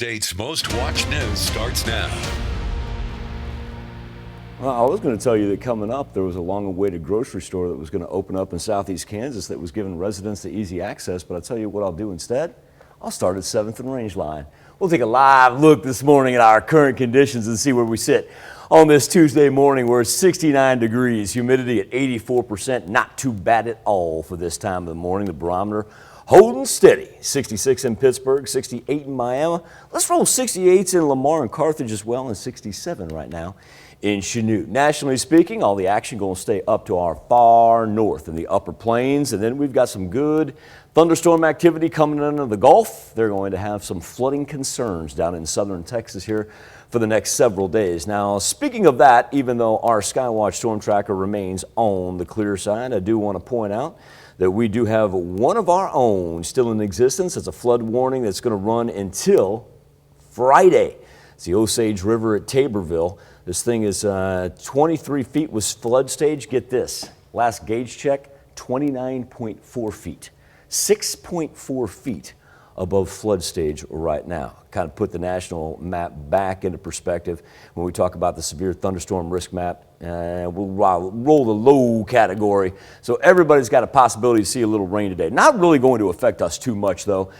State's most watched news starts now. Well, I was going to tell you that coming up, there was a long-awaited grocery store that was going to open up in southeast Kansas that was giving residents the easy access, but I'll tell you what I'll do instead. I'll start at 7th and Range Line. We'll take a live look this morning at our current conditions and see where we sit on this Tuesday morning, where it's 69 degrees, humidity at 84%, not too bad at all for this time of the morning. The barometer holding steady, 66 in Pittsburgh, 68 in Miami. Let's roll 68s in Lamar and Carthage as well, and 67 right now in Chanute. Nationally speaking, all the action going to stay up to our far north in the upper plains, and then we've got some good thunderstorm activity coming into the Gulf. They're going to have some flooding concerns down in southern Texas here for the next several days. Now, speaking of that, even though our Skywatch storm tracker remains on the clear side, I do want to point out that we do have one of our own still in existence. It's a flood warning that's going to run until Friday. It's the Osage River at Taborville. This thing is 23 feet was flood stage. Get this, last gauge check, 29.4 feet. 6.4 feet above flood stage right now. Kind of put the national map back into perspective. When we talk about the severe thunderstorm risk map, we'll roll the low category. So everybody's got a possibility to see a little rain today. Not really going to affect us too much though.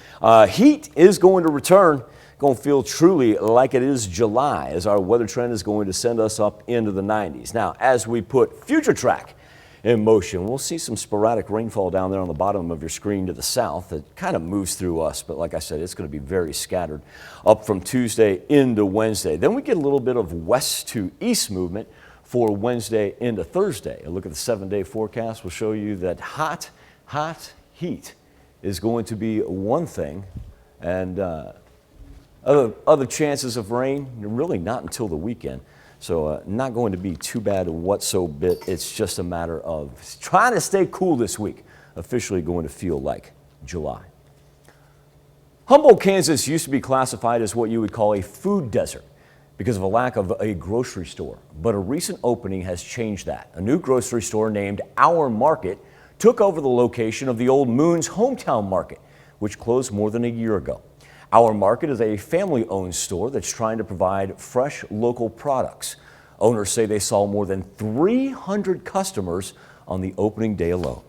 Heat is going to return. Going to feel truly like it is July, as our weather trend is going to send us up into the 90s. Now, as we put future track in motion, we'll see some sporadic rainfall down there on the bottom of your screen to the south that kind of moves through us, but like I said, it's going to be very scattered up from Tuesday into Wednesday. Then we get a little bit of west to east movement for Wednesday into Thursday. A look at the 7-day forecast will show you that hot heat is going to be one thing, and other chances of rain, really not until the weekend. So not going to be too bad whatsoever. It's just a matter of trying to stay cool this week. Officially going to feel like July. Humboldt, Kansas used to be classified as what you would call a food desert because of a lack of a grocery store. But a recent opening has changed that. A new grocery store named Our Market took over the location of the old Moon's Hometown Market, which closed more than a year ago. Our Market is a family-owned store that's trying to provide fresh local products. Owners say they saw more than 300 customers on the opening day alone.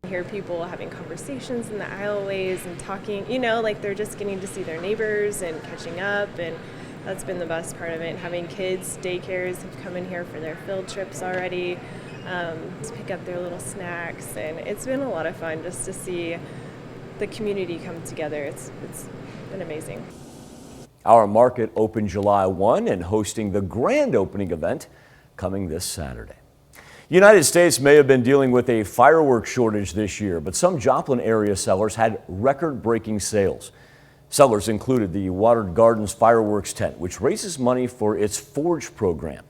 I hear people having conversations in the aisleways and talking, like they're just getting to see their neighbors and catching up, and that's been the best part of it. Having kids, daycares have come in here for their field trips already, to pick up their little snacks, and it's been a lot of fun just to see the community come together. It's been amazing. Our Market opened July 1 and hosting the grand opening event coming this Saturday. United States may have been dealing with a fireworks shortage this year, but some Joplin area sellers had record-breaking sales. Sellers included the Watered Gardens fireworks tent, which raises money for its Forge program.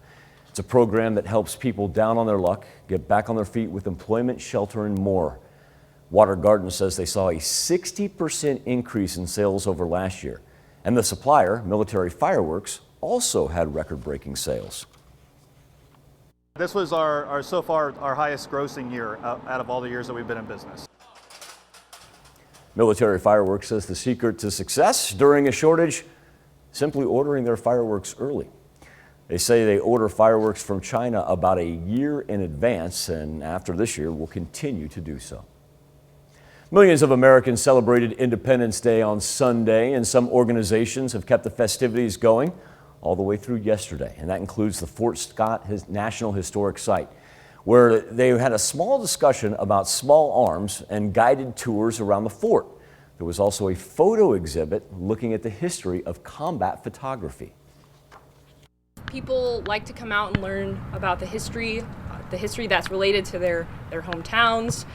It's a program that helps people down on their luck get back on their feet with employment, shelter, and more. Watered Gardens says they saw a 60% increase in sales over last year. And the supplier, Military Fireworks, also had record-breaking sales. This was so far our highest grossing year out of all the years that we've been in business. Military Fireworks says the secret to success during a shortage, simply ordering their fireworks early. They say they order fireworks from China about a year in advance, and after this year will continue to do so. Millions of Americans celebrated Independence Day on Sunday, and some organizations have kept the festivities going all the way through yesterday, and that includes the Fort Scott National Historic Site, where they had a small discussion about small arms and guided tours around the fort. There was also a photo exhibit looking at the history of combat photography. People like to come out and learn about the history that's related to their hometowns.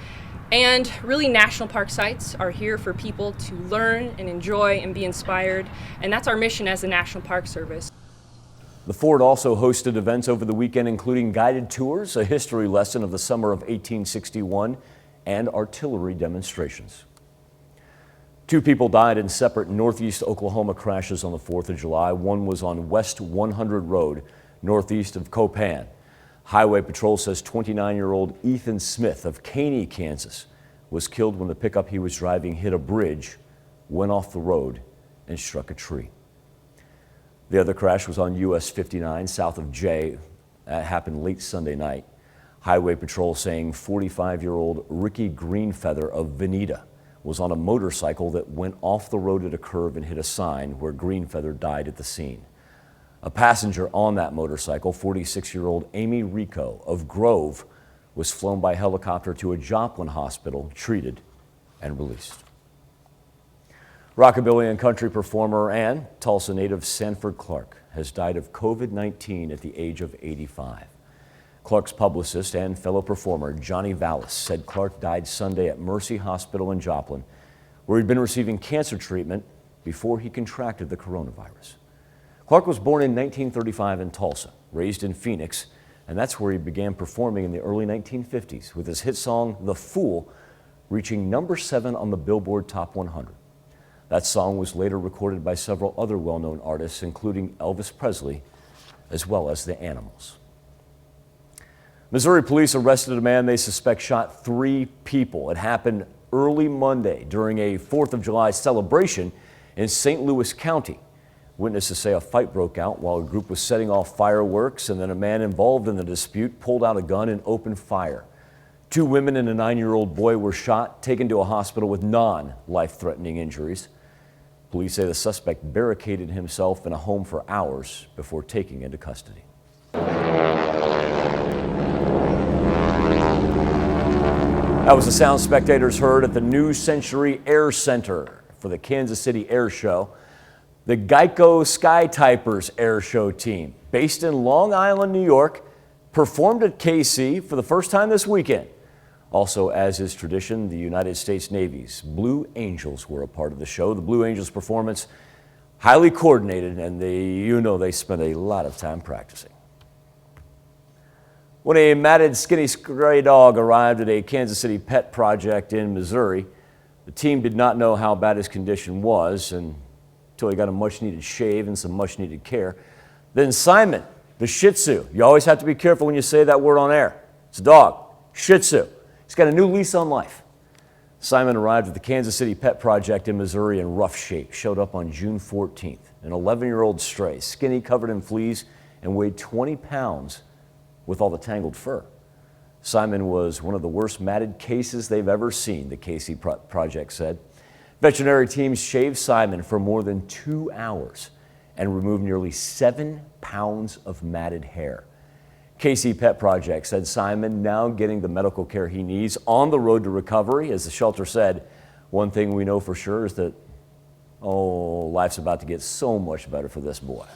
And really, national park sites are here for people to learn and enjoy and be inspired, and that's our mission as the National Park Service. The fort also hosted events over the weekend, including guided tours, a history lesson of the summer of 1861, and artillery demonstrations. 2 people died in separate northeast Oklahoma crashes on the 4th of July. One was on West 100 Road, northeast of Copan. Highway Patrol says 29-year-old Ethan Smith of Caney, Kansas, was killed when the pickup he was driving hit a bridge, went off the road, and struck a tree. The other crash was on US 59 south of J. That happened late Sunday night. Highway Patrol saying 45-year-old Ricky Greenfeather of Vente was on a motorcycle that went off the road at a curve and hit a sign, where Greenfeather died at the scene. A passenger on that motorcycle, 46-year-old Amy Rico of Grove, was flown by helicopter to a Joplin hospital, treated and released. Rockabilly and country performer and Tulsa native Sanford Clark has died of COVID-19 at the age of 85. Clark's publicist and fellow performer Johnny Vallis said Clark died Sunday at Mercy Hospital in Joplin, where he'd been receiving cancer treatment before he contracted the coronavirus. Clark was born in 1935 in Tulsa, raised in Phoenix, and that's where he began performing in the early 1950s, with his hit song The Fool reaching number 7 on the Billboard Top 100. That song was later recorded by several other well-known artists, including Elvis Presley, as well as the Animals. Missouri police arrested a man they suspect shot 3 people. It happened early Monday during a 4th of July celebration in St. Louis County. Witnesses say a fight broke out while a group was setting off fireworks, and then a man involved in the dispute pulled out a gun and opened fire. 2 women and a 9-year-old boy were shot, taken to a hospital with non-life-threatening injuries. Police say the suspect barricaded himself in a home for hours before taking into custody. That was the sound spectators heard at the New Century Air Center for the Kansas City Air Show. The Geico Skytypers Air Show team, based in Long Island, New York, performed at KC for the first time this weekend. Also, as is tradition, the United States Navy's Blue Angels were a part of the show. The Blue Angels performance, highly coordinated, and they spent a lot of time practicing. When a matted, skinny stray dog arrived at a Kansas City pet project in Missouri, the team did not know how bad his condition was until he got a much-needed shave and some much-needed care. Then Simon, the Shih Tzu. You always have to be careful when you say that word on air. It's a dog, Shih Tzu. He's got a new lease on life. Simon arrived at the Kansas City Pet Project in Missouri in rough shape, showed up on June 14th. An 11-year-old stray, skinny, covered in fleas, and weighed 20 pounds with all the tangled fur. Simon was one of the worst matted cases they've ever seen, the KC Project said. Veterinary teams shaved Simon for more than 2 hours and removed nearly 7 pounds of matted hair. KC Pet Project said Simon now getting the medical care he needs, on the road to recovery. As the shelter said, one thing we know for sure is that, life's about to get so much better for this boy.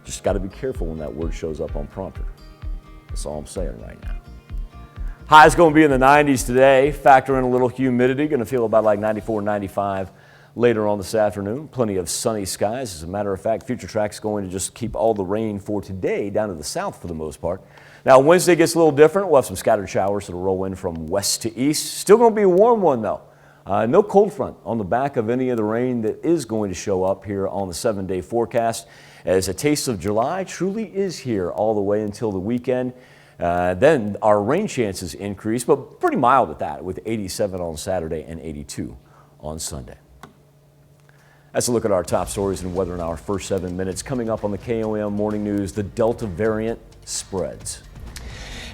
Just got to be careful when that word shows up on prompter. That's all I'm saying right now. High's going to be in the 90s today. Factor in a little humidity. Going to feel about like 94, 95 later on this afternoon. Plenty of sunny skies. As a matter of fact, Future Track's going to just keep all the rain for today down to the south for the most part. Now, Wednesday gets a little different. We'll have some scattered showers that'll roll in from west to east. Still going to be a warm one, though. No cold front on the back of any of the rain that is going to show up here on the 7-day forecast, as a taste of July truly is here all the way until the weekend. Then our rain chances increase, but pretty mild at that, with 87 on Saturday and 82 on Sunday. That's a look at our top stories and weather in our first 7 minutes. Coming up on the KOAM Morning News, the Delta variant spreads.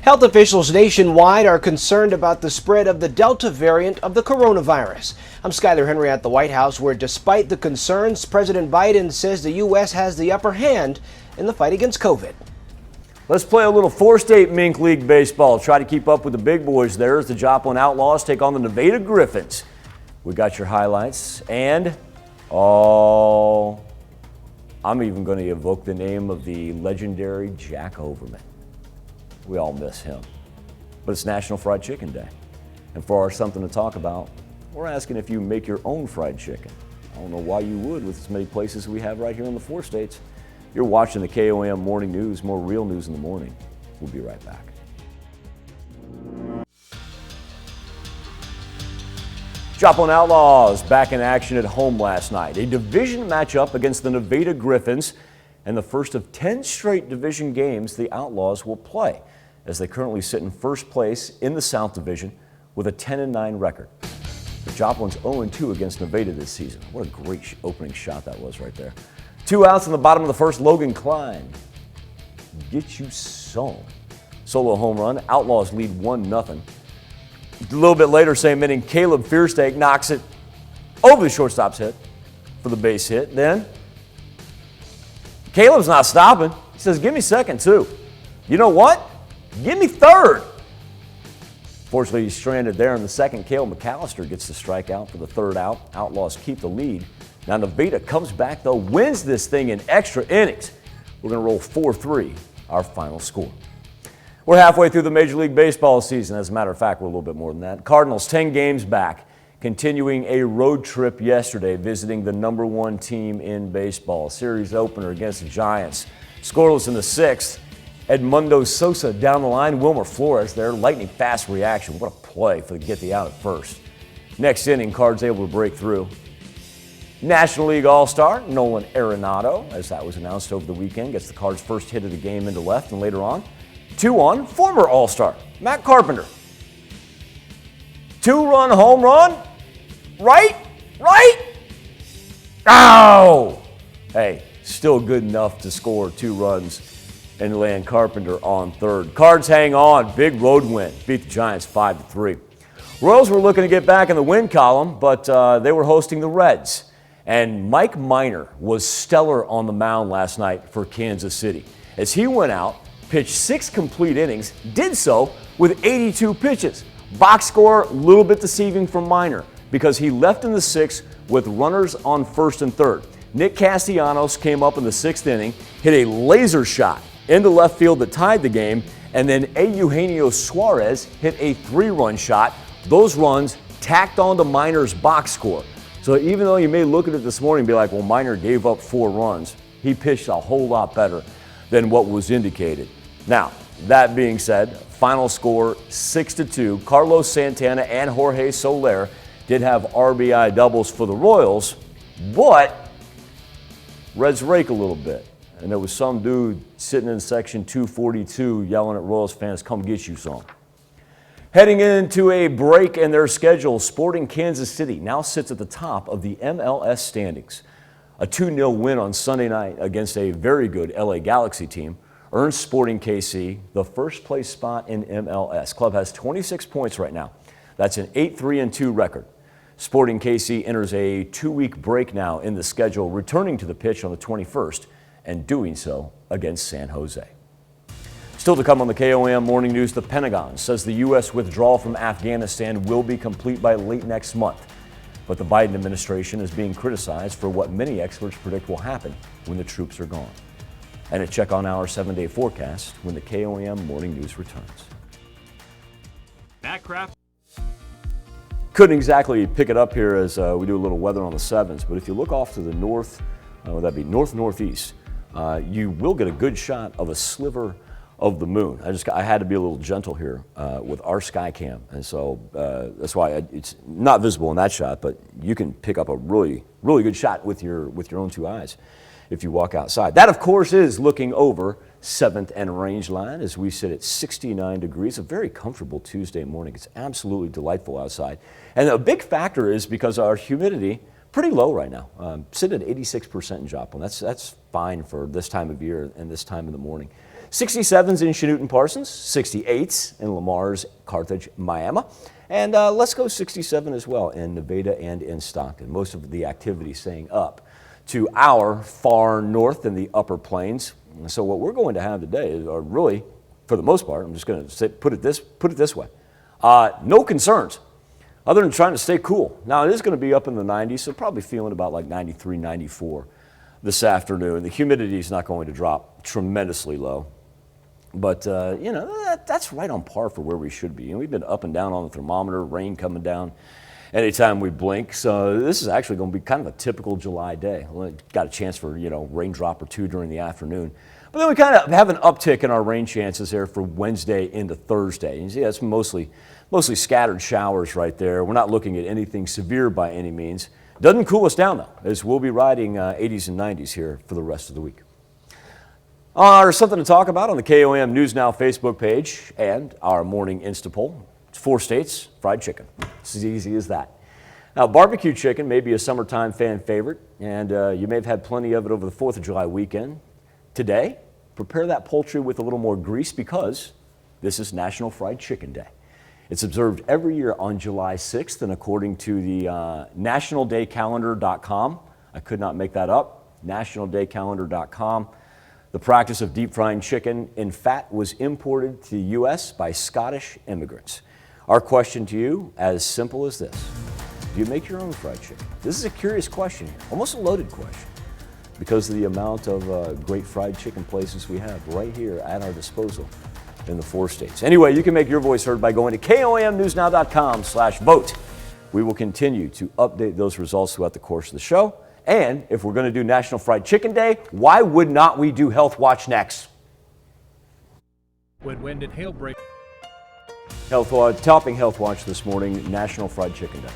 Health officials nationwide are concerned about the spread of the Delta variant of the coronavirus. I'm Skyler Henry at the White House, where despite the concerns, President Biden says the U.S. has the upper hand in the fight against COVID. Let's play a little 4-state Mink League baseball. Try to keep up with the big boys there as the Joplin Outlaws take on the Nevada Griffins. We got your highlights, and I'm even going to evoke the name of the legendary Jack Overman. We all miss him. But it's National Fried Chicken Day. And for our something to talk about, we're asking if you make your own fried chicken. I don't know why you would with as many places we have right here in the 4 states. You're watching the KOAM Morning News, more real news in the morning. We'll be right back. Joplin Outlaws back in action at home last night. A division matchup against the Nevada Griffins, and the first of 10 straight division games the Outlaws will play, as they currently sit in first place in the South Division with a 10-9 record. Joplin's 0-2 against Nevada this season. What a great opening shot that was right there. 2 outs in the bottom of the first. Logan Klein get you some. Solo home run. Outlaws lead 1-0. A little bit later, same inning, Caleb Fearstake knocks it over the shortstop's head for the base hit. Then Caleb's not stopping. He says, give me second too. You know what? Give me third. Fortunately, he's stranded there in the second. Cale McAllister gets the strikeout for the third out. Outlaws keep the lead. Now Nevada comes back, though, wins this thing in extra innings. We're going to roll 4-3, our final score. We're halfway through the Major League Baseball season. As a matter of fact, we're a little bit more than that. Cardinals 10 games back, continuing a road trip yesterday, visiting the #1 team in baseball. Series opener against the Giants. Scoreless in the 6th. Edmundo Sosa down the line. Wilmer Flores there. Lightning fast reaction. What a play to get the out at first. Next inning, Cards able to break through. National League All-Star Nolan Arenado, as that was announced over the weekend, gets the Cards' first hit of the game into left, and later on, 2-on former All-Star Matt Carpenter. 2-run home run. Right? Ow! Hey, still good enough to score 2 runs and land Carpenter on third. Cards hang on. Big road win. Beat the Giants 5-3. Royals were looking to get back in the win column, but they were hosting the Reds. And Mike Minor was stellar on the mound last night for Kansas City. As he went out, pitched 6 complete innings, did so with 82 pitches. Box score, a little bit deceiving for Minor because he left in the 6th with runners on first and third. Nick Castellanos came up in the 6th inning, hit a laser shot into left field that tied the game, and then Eugenio Suarez hit a 3-run shot. Those runs tacked on to Minor's box score. So even though you may look at it this morning and be like, well, Minor gave up 4 runs, he pitched a whole lot better than what was indicated. Now, that being said, final score 6-2. Carlos Santana and Jorge Soler did have RBI doubles for the Royals, but Reds rake a little bit. And there was some dude sitting in section 242 yelling at Royals fans, come get you some. Heading into a break in their schedule, Sporting Kansas City now sits at the top of the MLS standings. A 2-0 win on Sunday night against a very good LA Galaxy team earns Sporting KC the first place spot in MLS. Club has 26 points right now. That's an 8-3-2 record. Sporting KC enters a 2-week break now in the schedule, returning to the pitch on the 21st. And doing so against San Jose. Still to come on the KOAM Morning News, the Pentagon says the U.S. withdrawal from Afghanistan will be complete by late next month. But the Biden administration is being criticized for what many experts predict will happen when the troops are gone. And a check on our 7-day forecast when the KOAM Morning News returns. Matt Kraft. Couldn't exactly pick it up here as we do a little weather on the 7s, but if you look off to the north, that'd be north-northeast, you will get a good shot of a sliver of the moon. I had to be a little gentle here with our sky cam, and so that's why it's not visible in that shot, but you can pick up a really good shot with your own 2 eyes if you walk outside. That, of course, is looking over 7th and Range Line as we sit at 69 degrees. A very comfortable Tuesday morning. It's absolutely delightful outside, and a big factor is because our humidity pretty low right now, sitting at 86% in Joplin. That's fine for this time of year and this time in the morning. 67s in Chanute-Parsons, 68s in Lamar's Carthage, Miami, and let's go 67 as well in Nevada and in Stockton. Most of the activity staying up to our far north in the upper plains. So what we're going to have today is really, for the most part, I'm just going to put it this way, no concerns. Other than trying to stay cool. Now, it is going to be up in the 90s, so probably feeling about like 93, 94 this afternoon. The humidity is not going to drop tremendously low. But, that's right on par for where we should be. And we've been up and down on the thermometer, rain coming down anytime we blink. So this is actually going to be kind of a typical July day. Got a chance for, raindrop or 2 during the afternoon. But then we kind of have an uptick in our rain chances there for Wednesday into Thursday. You see, that's mostly scattered showers right there. We're not looking at anything severe by any means. Doesn't cool us down, though, as we'll be riding 80s and 90s here for the rest of the week. There's something to talk about on the KOAM News Now Facebook page and our morning Insta poll. It's 4 states, fried chicken. It's as easy as that. Now, barbecue chicken may be a summertime fan favorite, and you may have had plenty of it over the 4th of July weekend. Today, prepare that poultry with a little more grease because this is National Fried Chicken Day. It's observed every year on July 6th, and according to the nationaldaycalendar.com, I could not make that up, nationaldaycalendar.com, the practice of deep frying chicken in fat was imported to the U.S. by Scottish immigrants. Our question to you, as simple as this: do you make your own fried chicken? This is a curious question here, almost a loaded question, because of the amount of great fried chicken places we have right here at our disposal in the 4 states. Anyway, you can make your voice heard by going to KOAMnewsnow.com/vote. We will continue to update those results throughout the course of the show. And if we're going to do National Fried Chicken Day, why would not we do Health Watch next? When wind and hail break. Topping Health Watch this morning, National Fried Chicken Day.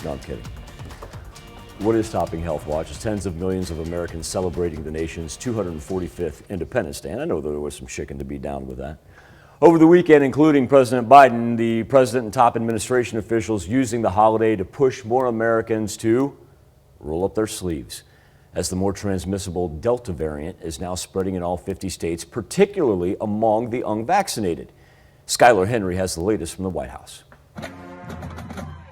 No, I'm kidding. What is topping Health Watch? It's tens of millions of Americans celebrating the nation's 245th Independence Day. And I know there was some chicken to be down with that. Over the weekend, including President Biden, the president and top administration officials using the holiday to push more Americans to roll up their sleeves, as the more transmissible Delta variant is now spreading in all 50 states, particularly among the unvaccinated. Skylar Henry has the latest from the White House.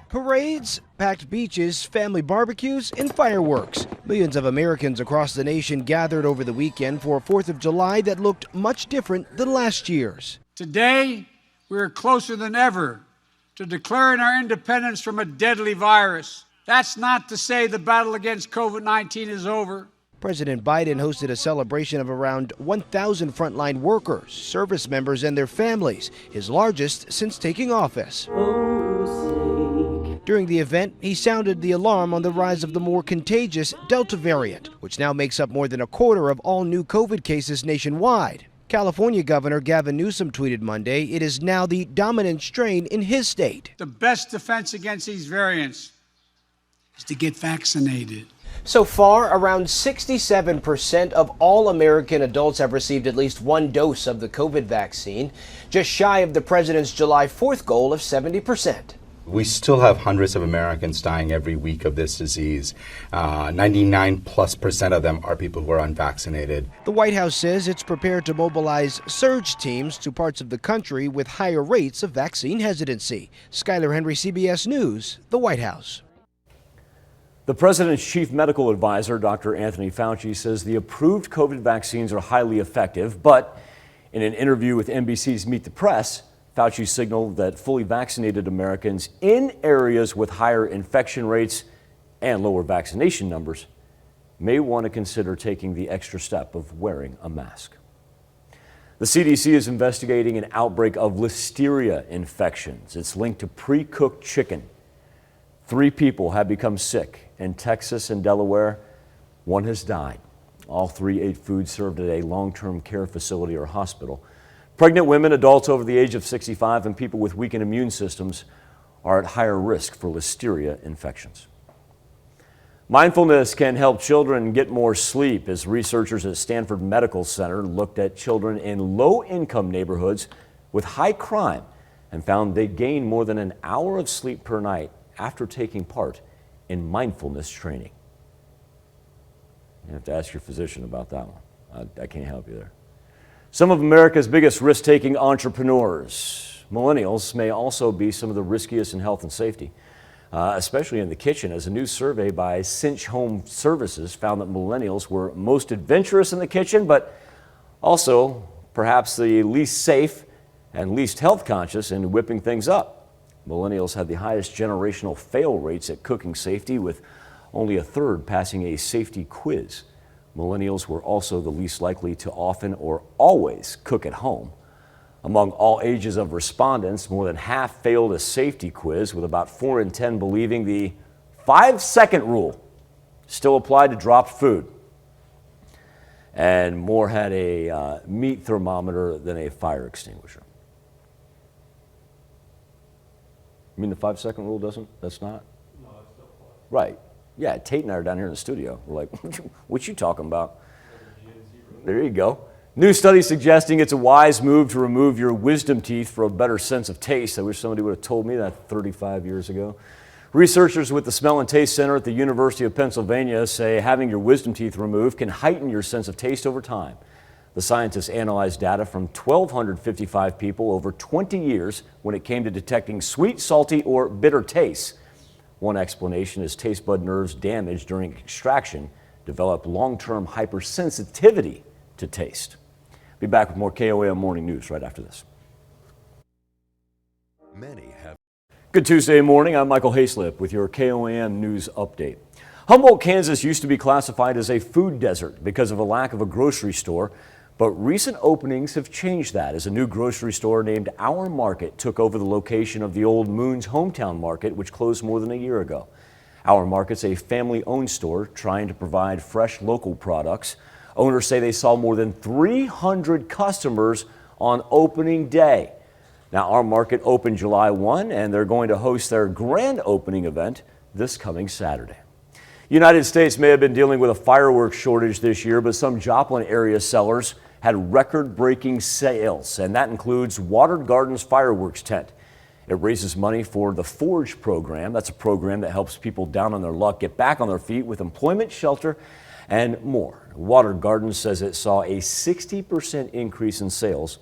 Parades, packed beaches, family barbecues, and fireworks. Millions of Americans across the nation gathered over the weekend for a 4th of July that looked much different than last year's. Today, we are closer than ever to declaring our independence from a deadly virus. That's not to say the battle against COVID-19 is over. President Biden hosted a celebration of around 1,000 frontline workers, service members, and their families, his largest since taking office. During the event, he sounded the alarm on the rise of the more contagious Delta variant, which now makes up more than a quarter of all new COVID cases nationwide. California Governor Gavin Newsom tweeted Monday it is now the dominant strain in his state. The best defense against these variants is to get vaccinated. So far, around 67% of all American adults have received at least one dose of the COVID vaccine, just shy of the president's July 4th goal of 70%. We still have hundreds of Americans dying every week of this disease. 99+% of them are people who are unvaccinated. The White House says it's prepared to mobilize surge teams to parts of the country with higher rates of vaccine hesitancy. Skylar Henry, CBS News, the White House. The president's chief medical advisor, Dr. Anthony Fauci, says the approved COVID vaccines are highly effective, but in an interview with NBC's Meet the Press, Fauci signaled that fully vaccinated Americans in areas with higher infection rates and lower vaccination numbers may want to consider taking the extra step of wearing a mask. The CDC is investigating an outbreak of listeria infections. It's linked to pre-cooked chicken. 3 people have become sick in Texas and Delaware. 1 has died. All 3 ate food served at a long-term care facility or hospital. Pregnant women, adults over the age of 65, and people with weakened immune systems are at higher risk for listeria infections. Mindfulness can help children get more sleep, as researchers at Stanford Medical Center looked at children in low-income neighborhoods with high crime and found they gain more than an hour of sleep per night after taking part in mindfulness training. You have to ask your physician about that one. I can't help you there. Some of America's biggest risk-taking entrepreneurs, millennials, may also be some of the riskiest in health and safety, especially in the kitchen, as a new survey by Cinch Home Services found that millennials were most adventurous in the kitchen, but also perhaps the least safe and least health conscious in whipping things up. Millennials had the highest generational fail rates at cooking safety, with only a third passing a safety quiz. Millennials were also the least likely to often or always cook at home. Among all ages of respondents, more than half failed a safety quiz, with about 4 in 10 believing the 5-second rule still applied to dropped food. And more had a meat thermometer than a fire extinguisher. You mean the 5-second rule doesn't? That's not? No, it's still applied. Right. Yeah, Tate and I are down here in the studio. We're like, what you talking about? There you go. New study suggesting it's a wise move to remove your wisdom teeth for a better sense of taste. I wish somebody would have told me that 35 years ago. Researchers with the Smell and Taste Center at the University of Pennsylvania say having your wisdom teeth removed can heighten your sense of taste over time. The scientists analyzed data from 1,255 people over 20 years when it came to detecting sweet, salty, or bitter tastes. One explanation is taste bud nerves damaged during extraction develop long-term hypersensitivity to taste. Be back with more KOAM Morning News right after this. Good Tuesday morning. I'm Michael Hayslip with your KOAM News Update. Humboldt, Kansas used to be classified as a food desert because of a lack of a grocery store, but recent openings have changed that as a new grocery store named Our Market took over the location of the old Moon's Hometown Market, which closed more than a year ago. Our Market's a family-owned store trying to provide fresh local products. Owners say they saw more than 300 customers on opening day. Now, Our Market opened July 1, and they're going to host their grand opening event this coming Saturday. United States may have been dealing with a fireworks shortage this year, but some Joplin area sellers had record-breaking sales, and that includes Watered Gardens Fireworks Tent. It raises money for the Forge program. That's a program that helps people down on their luck get back on their feet with employment, shelter, and more. Watered Gardens says it saw a 60% increase in sales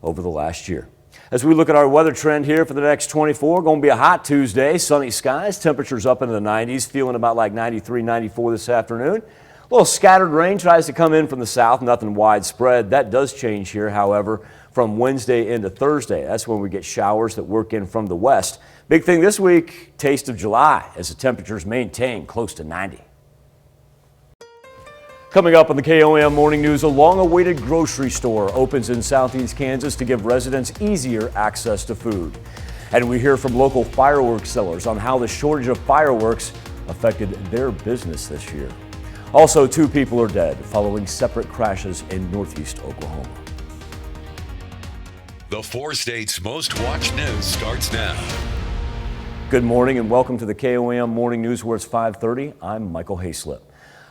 over the last year. As we look at our weather trend here for the next 24, going to be a hot Tuesday, sunny skies, temperatures up into the 90s, feeling about like 93, 94 this afternoon. A little scattered rain tries to come in from the south, nothing widespread. That does change here, however, from Wednesday into Thursday. That's when we get showers that work in from the west. Big thing this week, taste of July as the temperatures maintain close to 90. Coming up on the KOAM Morning News, a long-awaited grocery store opens in southeast Kansas to give residents easier access to food. And we hear from local fireworks sellers on how the shortage of fireworks affected their business this year. Also, 2 people are dead following separate crashes in northeast Oklahoma. The 4 states' most watched news starts now. Good morning and welcome to the KOAM Morning News where it's 5:30. I'm Michael Hayslip.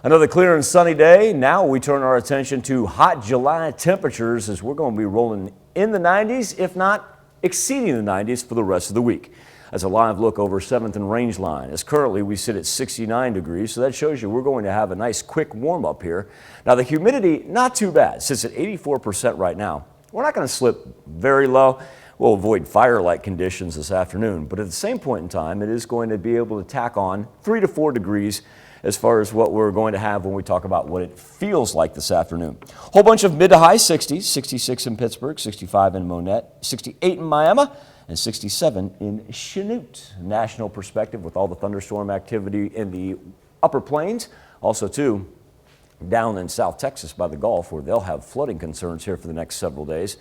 Another clear and sunny day. Now we turn our attention to hot July temperatures as we're going to be rolling in the 90s, if not exceeding the 90s for the rest of the week. As a live look over 7th and Range Line, as currently we sit at 69 degrees, so that shows you we're going to have a nice quick warm up here. Now the humidity, not too bad, sits at 84% right now. We're not going to slip very low. We'll avoid fire-like conditions this afternoon, but at the same point in time, it is going to be able to tack on 3 to 4 degrees as far as what we're going to have when we talk about what it feels like this afternoon. Whole bunch of mid to high 60s, 66 in Pittsburgh, 65 in Monette, 68 in Miami, and 67 in Chanute. National perspective with all the thunderstorm activity in the upper plains. Also, too, down in South Texas by the Gulf where they'll have flooding concerns here for the next several days.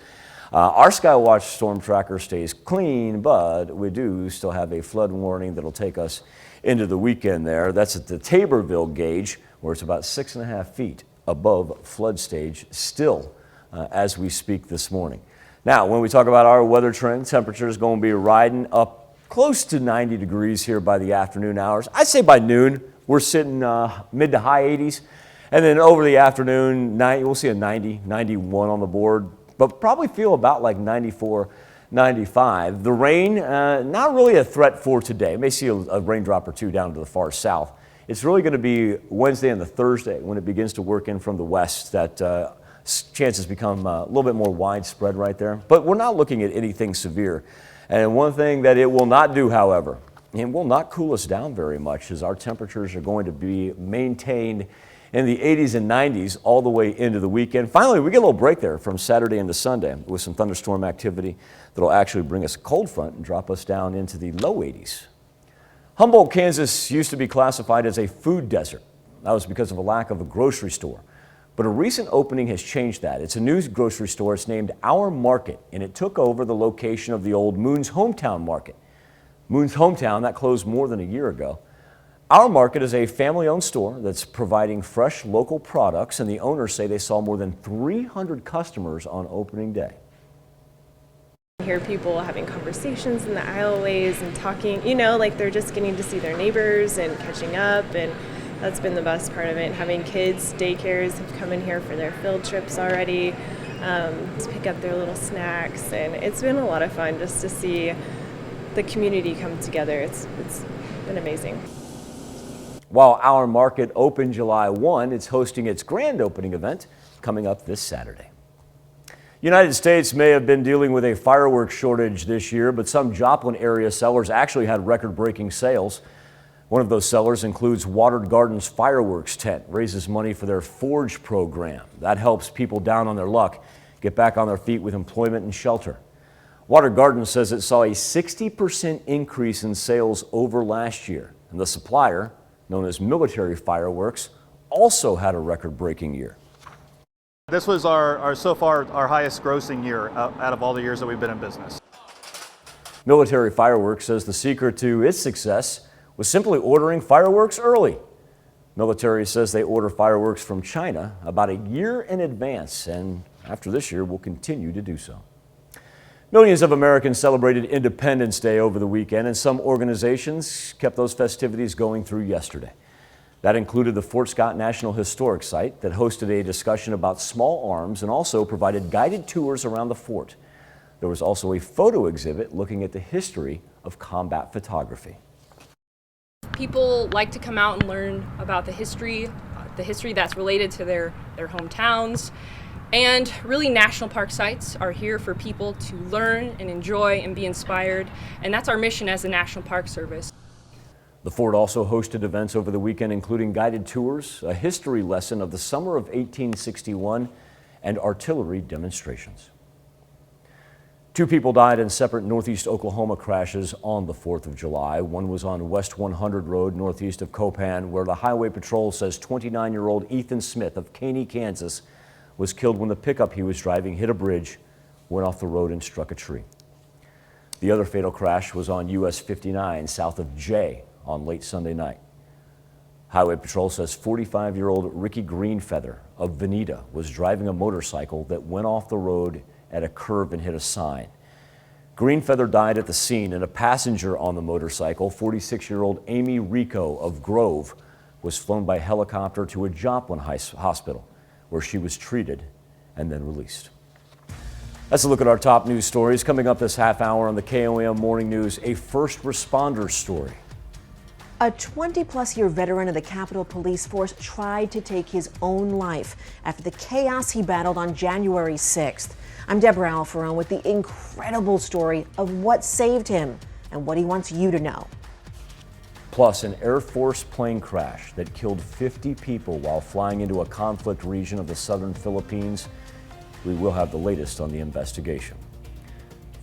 Our Skywatch storm tracker stays clean, but we do still have a flood warning that'll take us into the weekend there. That's at the Taborville gauge where it's about 6.5 feet above flood stage still as we speak this morning. Now, when we talk about our weather trend, temperature is going to be riding up close to 90 degrees here by the afternoon hours. I'd say by noon, we're sitting mid to high 80s. And then over the afternoon, we'll see a 90, 91 on the board, but probably feel about like 94, 95. The rain, not really a threat for today. May see a raindrop or 2 down to the far south. It's really going to be Wednesday and the Thursday when it begins to work in from the west that chances become a little bit more widespread right there. But we're not looking at anything severe. And one thing that it will not do, however, it will not cool us down very much as our temperatures are going to be maintained in the 80s and 90s all the way into the weekend. Finally, we get a little break there from Saturday into Sunday with some thunderstorm activity that'll actually bring us a cold front and drop us down into the low 80s. Humboldt, Kansas used to be classified as a food desert. That was because of a lack of a grocery store. But a recent opening has changed that. It's a new grocery store. It's named Our Market, and it took over the location of the old Moon's Hometown Market. Moon's Hometown, that closed more than a year ago. Our Market is a family-owned store that's providing fresh local products, and the owners say they saw more than 300 customers on opening day. I hear people having conversations in the aisleways and talking, you know, like they're just getting to see their neighbors and catching up, and that's been the best part of it. Having kids, daycares have come in here for their field trips already. to pick up their little snacks, and it's been a lot of fun just to see the community come together. It's been amazing. While our market opened July 1, it's hosting its grand opening event coming up this Saturday. United States may have been dealing with a fireworks shortage this year, but some Joplin area sellers actually had record-breaking sales. One of those sellers includes Watered Gardens Fireworks Tent, raises money for their Forge program. That helps people down on their luck get back on their feet with employment and shelter. Watered Gardens says it saw a 60% increase in sales over last year, and the supplier, known as Military Fireworks, also had a record-breaking year. This was so far our highest grossing year out of all the years that we've been in business. Military Fireworks says the secret to its success was simply ordering fireworks early. Military says they order fireworks from China about a year in advance, and after this year will continue to do so. Millions of Americans celebrated Independence Day over the weekend, and some organizations kept those festivities going through yesterday. That included the Fort Scott National Historic Site that hosted a discussion about small arms and also provided guided tours around the fort. There was also a photo exhibit looking at the history of combat photography. People like to come out and learn about the history that's related to their hometowns. And really, national park sites are here for people to learn and enjoy and be inspired. And that's our mission as the National Park Service. The fort also hosted events over the weekend, including guided tours, a history lesson of the summer of 1861, and artillery demonstrations. 2 people died in separate northeast Oklahoma crashes on the 4th of July. One was on West 100 Road northeast of Copan, where the Highway Patrol says 29-year-old Ethan Smith of Caney, Kansas, was killed when the pickup he was driving hit a bridge, went off the road, and struck a tree. The other fatal crash was on US 59 south of Jay on late Sunday night. Highway Patrol says 45-year-old Ricky Greenfeather of Veneta was driving a motorcycle that went off the road at a curve and hit a sign. Greenfeather died at the scene, and a passenger on the motorcycle, 46-year-old Amy Rico of Grove, was flown by helicopter to a Joplin hospital, where she was treated and then released. That's a look at our top news stories. Coming up this half hour on the KOAM Morning News, a first responder story. A 20-plus-year veteran of the Capitol Police Force tried to take his own life after the chaos he battled on January 6th. I'm Deborah Alferon with the incredible story of what saved him and what he wants you to know. Plus, an Air Force plane crash that killed 50 people while flying into a conflict region of the southern Philippines. We will have the latest on the investigation.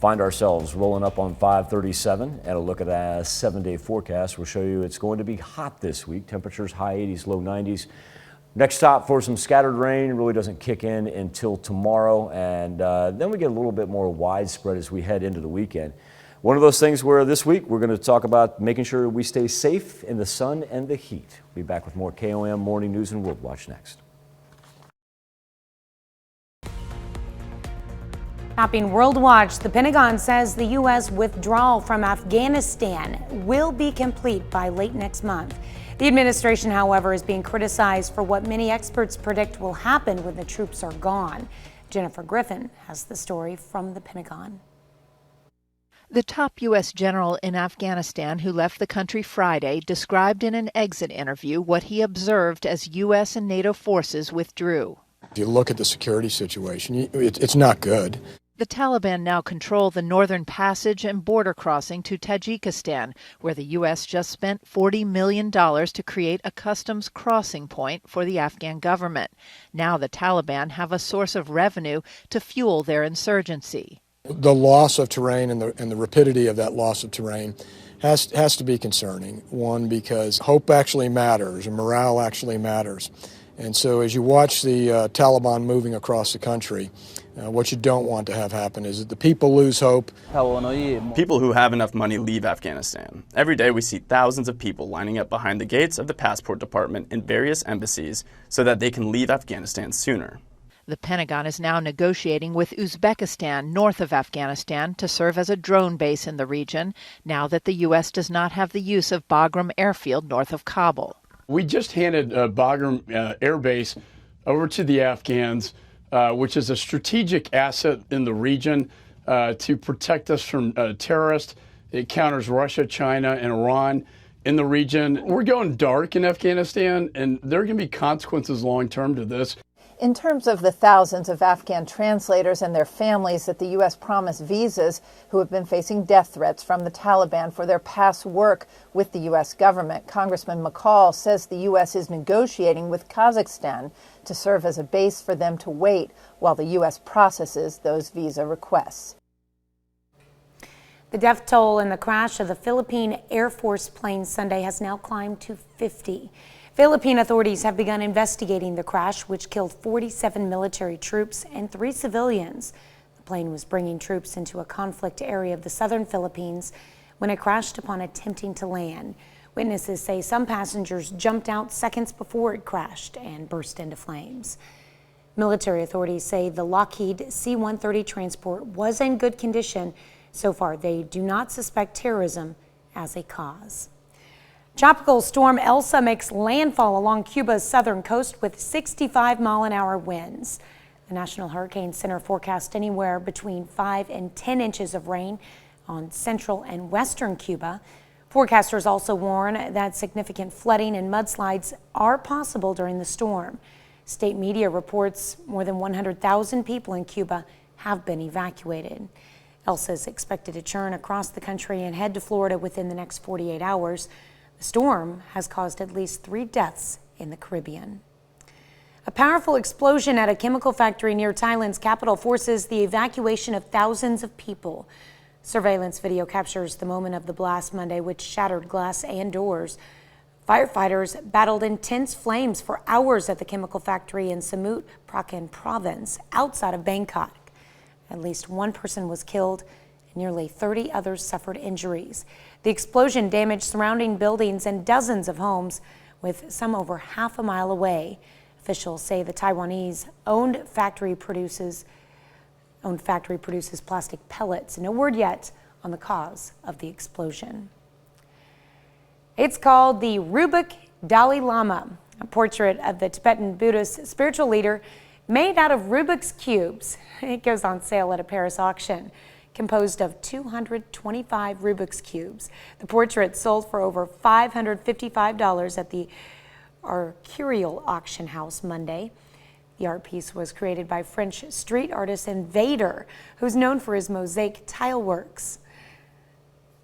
Find ourselves rolling up on 537, and a look at a 7-day forecast will show you it's going to be hot this week. Temperatures high 80s, low 90s. Next stop for some scattered rain really doesn't kick in until tomorrow, and then we get a little bit more widespread as we head into the weekend. One of those things where this week we're going to talk about making sure we stay safe in the sun and the heat. We'll be back with more KOAM Morning News and World Watch next. Topping World Watch, the Pentagon says the U.S. withdrawal from Afghanistan will be complete by late next month. The administration, however, is being criticized for what many experts predict will happen when the troops are gone. Jennifer Griffin has the story from the Pentagon. The top U.S. general in Afghanistan who left the country Friday described in an exit interview what he observed as U.S. and NATO forces withdrew. If you look at the security situation, it's not good. The Taliban now control the northern passage and border crossing to Tajikistan, where the U.S. just spent $40 million to create a customs crossing point for the Afghan government. Now the Taliban have a source of revenue to fuel their insurgency. The loss of terrain and the rapidity of that loss of terrain has to be concerning. One, because hope actually matters and morale actually matters. And so as you watch the Taliban moving across the country, what you don't want to have happen is that the people lose hope. People who have enough money leave Afghanistan. Every day we see thousands of people lining up behind the gates of the passport department in various embassies so that they can leave Afghanistan sooner. The Pentagon is now negotiating with Uzbekistan, north of Afghanistan, to serve as a drone base in the region, now that the U.S. does not have the use of Bagram Airfield north of Kabul. We just handed Bagram Air Base over to the Afghans which is a strategic asset in the region to protect us from terrorists. It counters Russia, China, and Iran in the region. We're going dark in Afghanistan, and there are going to be consequences long term to this. In terms of the thousands of Afghan translators and their families that the U.S. promised visas who have been facing death threats from the Taliban for their past work with the U.S. government, Congressman McCall says the U.S. is negotiating with Kazakhstan to serve as a base for them to wait while the U.S. processes those visa requests. The death toll in the crash of the Philippine Air Force plane Sunday has now climbed to 50. Philippine authorities have begun investigating the crash, which killed 47 military troops and 3 civilians. The plane was bringing troops into a conflict area of the southern Philippines when it crashed upon attempting to land. Witnesses say some passengers jumped out seconds before it crashed and burst into flames. Military authorities say the Lockheed C-130 transport was in good condition. So far, they do not suspect terrorism as a cause. Tropical storm Elsa makes landfall along Cuba's southern coast with 65-mile-an-hour winds. The National Hurricane Center forecast anywhere between 5 and 10 inches of rain on central and western Cuba. Forecasters also warn that significant flooding and mudslides are possible during the storm. State media reports more than 100,000 people in Cuba have been evacuated. Elsa is expected to churn across the country and head to Florida within the next 48 hours. The storm has caused at least 3 deaths in the Caribbean. A powerful explosion at a chemical factory near Thailand's capital forces the evacuation of thousands of people. Surveillance video captures the moment of the blast Monday, which shattered glass and doors. Firefighters battled intense flames for hours at the chemical factory in Samut Prakan province, outside of Bangkok. At least 1 person was killed and nearly 30 others suffered injuries. The explosion damaged surrounding buildings and dozens of homes, with some over half a mile away. Officials say the Taiwanese-owned factory produces plastic pellets. No word yet on the cause of the explosion. It's called the Rubik Dalai Lama, a portrait of the Tibetan Buddhist spiritual leader made out of Rubik's cubes. It goes on sale at a Paris auction. Composed of 225 Rubik's cubes. The portrait sold for over $555 at the Arcurial auction house Monday. The art piece was created by French street artist Vente, who's known for his mosaic tile works.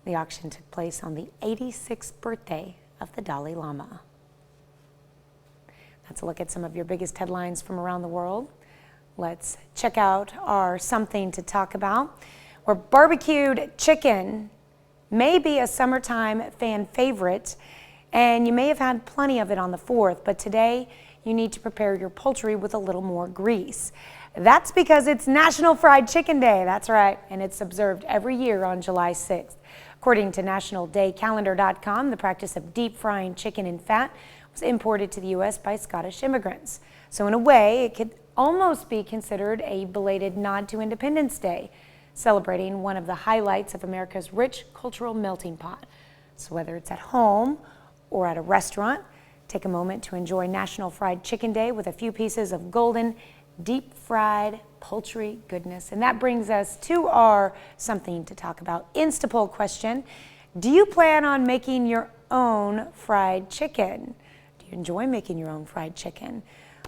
The auction took place on the 86th birthday of the Dalai Lama. That's a look at some of your biggest headlines from around the world. Let's check out our something to talk about. Where barbecued chicken may be a summertime fan favorite, and you may have had plenty of it on the 4th, but today you need to prepare your poultry with a little more grease. That's because it's National Fried Chicken Day, that's right, and it's observed every year on July 6th. According to nationaldaycalendar.com, the practice of deep frying chicken in fat was imported to the U.S. by Scottish immigrants. So in a way, it could almost be considered a belated nod to Independence Day, celebrating one of the highlights of America's rich cultural melting pot. So whether it's at home or at a restaurant, take a moment to enjoy National Fried Chicken Day with a few pieces of golden, deep-fried poultry goodness. And that brings us to our something to talk about Instapoll question. Do you plan on making your own fried chicken? Do you enjoy making your own fried chicken?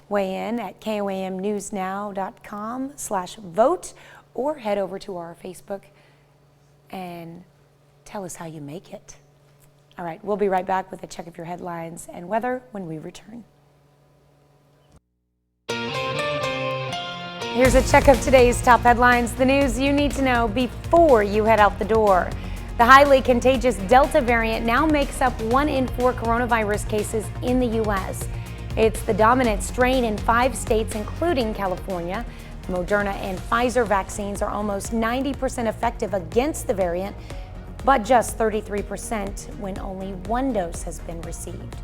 Weigh in at KOAMnewsnow.com/vote or head over to our Facebook and tell us how you make it. All right, we'll be right back with a check of your headlines and weather when we return. Here's a check of today's top headlines, the news you need to know before you head out the door. The highly contagious Delta variant now makes up 1 in 4 coronavirus cases in the U.S. It's the dominant strain in 5 states, including California. Moderna and Pfizer vaccines are almost 90% effective against the variant, but just 33% when only 1 dose has been received.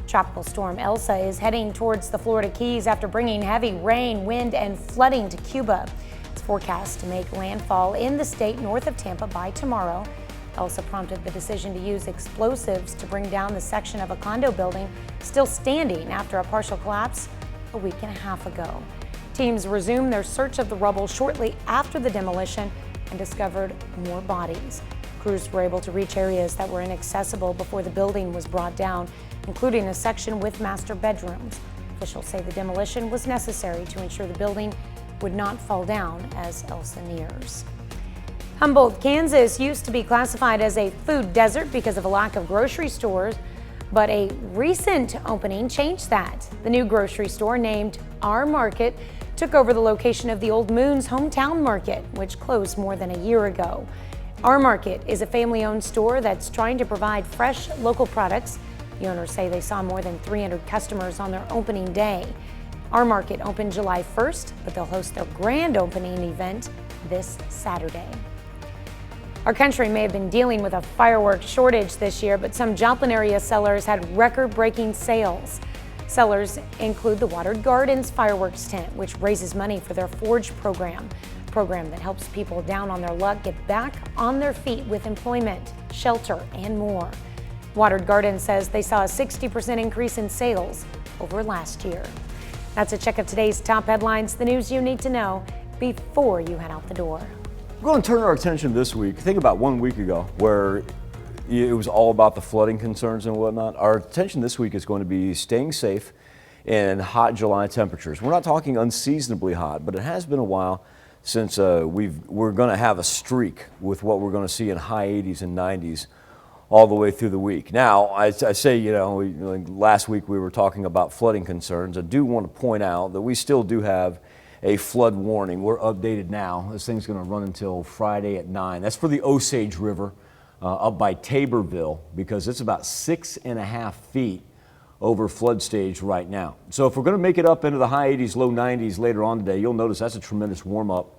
Tropical storm Elsa is heading towards the Florida Keys after bringing heavy rain, wind, and flooding to Cuba. It's forecast to make landfall in the state north of Tampa by tomorrow. Elsa prompted the decision to use explosives to bring down the section of a condo building still standing after a partial collapse a week and a half ago. Teams resumed their search of the rubble shortly after the demolition and discovered more bodies. Crews were able to reach areas that were inaccessible before the building was brought down, including a section with master bedrooms. Officials say the demolition was necessary to ensure the building would not fall down as Elsa nears. Humboldt, Kansas used to be classified as a food desert because of a lack of grocery stores, but a recent opening changed that. The new grocery store, named Our Market, took over the location of the Old Moon's hometown market, which closed more than a year ago. Our Market is a family-owned store that's trying to provide fresh local products. The owners say they saw more than 300 customers on their opening day. Our Market opened July 1st, but they'll host their grand opening event this Saturday. Our country may have been dealing with a fireworks shortage this year, but some Joplin area sellers had record-breaking sales. Sellers include the Watered Gardens fireworks tent, which raises money for their Forge program, a program that helps people down on their luck get back on their feet with employment, shelter, and more. Watered Gardens says they saw a 60% increase in sales over last year. That's a check of today's top headlines, the news you need to know before you head out the door. We're going to turn our attention this week. Think about 1 week ago where it was all about the flooding concerns and whatnot. Our attention this week is going to be staying safe in hot July temperatures. We're not talking unseasonably hot, but it has been a while since we're going to have a streak with what we're going to see in high 80s and 90s all the way through the week. Now, I say, last week we were talking about flooding concerns. I do want to point out that we still do have a flood warning. We're updated now. This thing's going to run until Friday at 9. That's for the Osage River up by Taborville, because it's about 6.5 feet over flood stage right now. So if we're going to make it up into the high 80s, low 90s later on today, you'll notice that's a tremendous warm up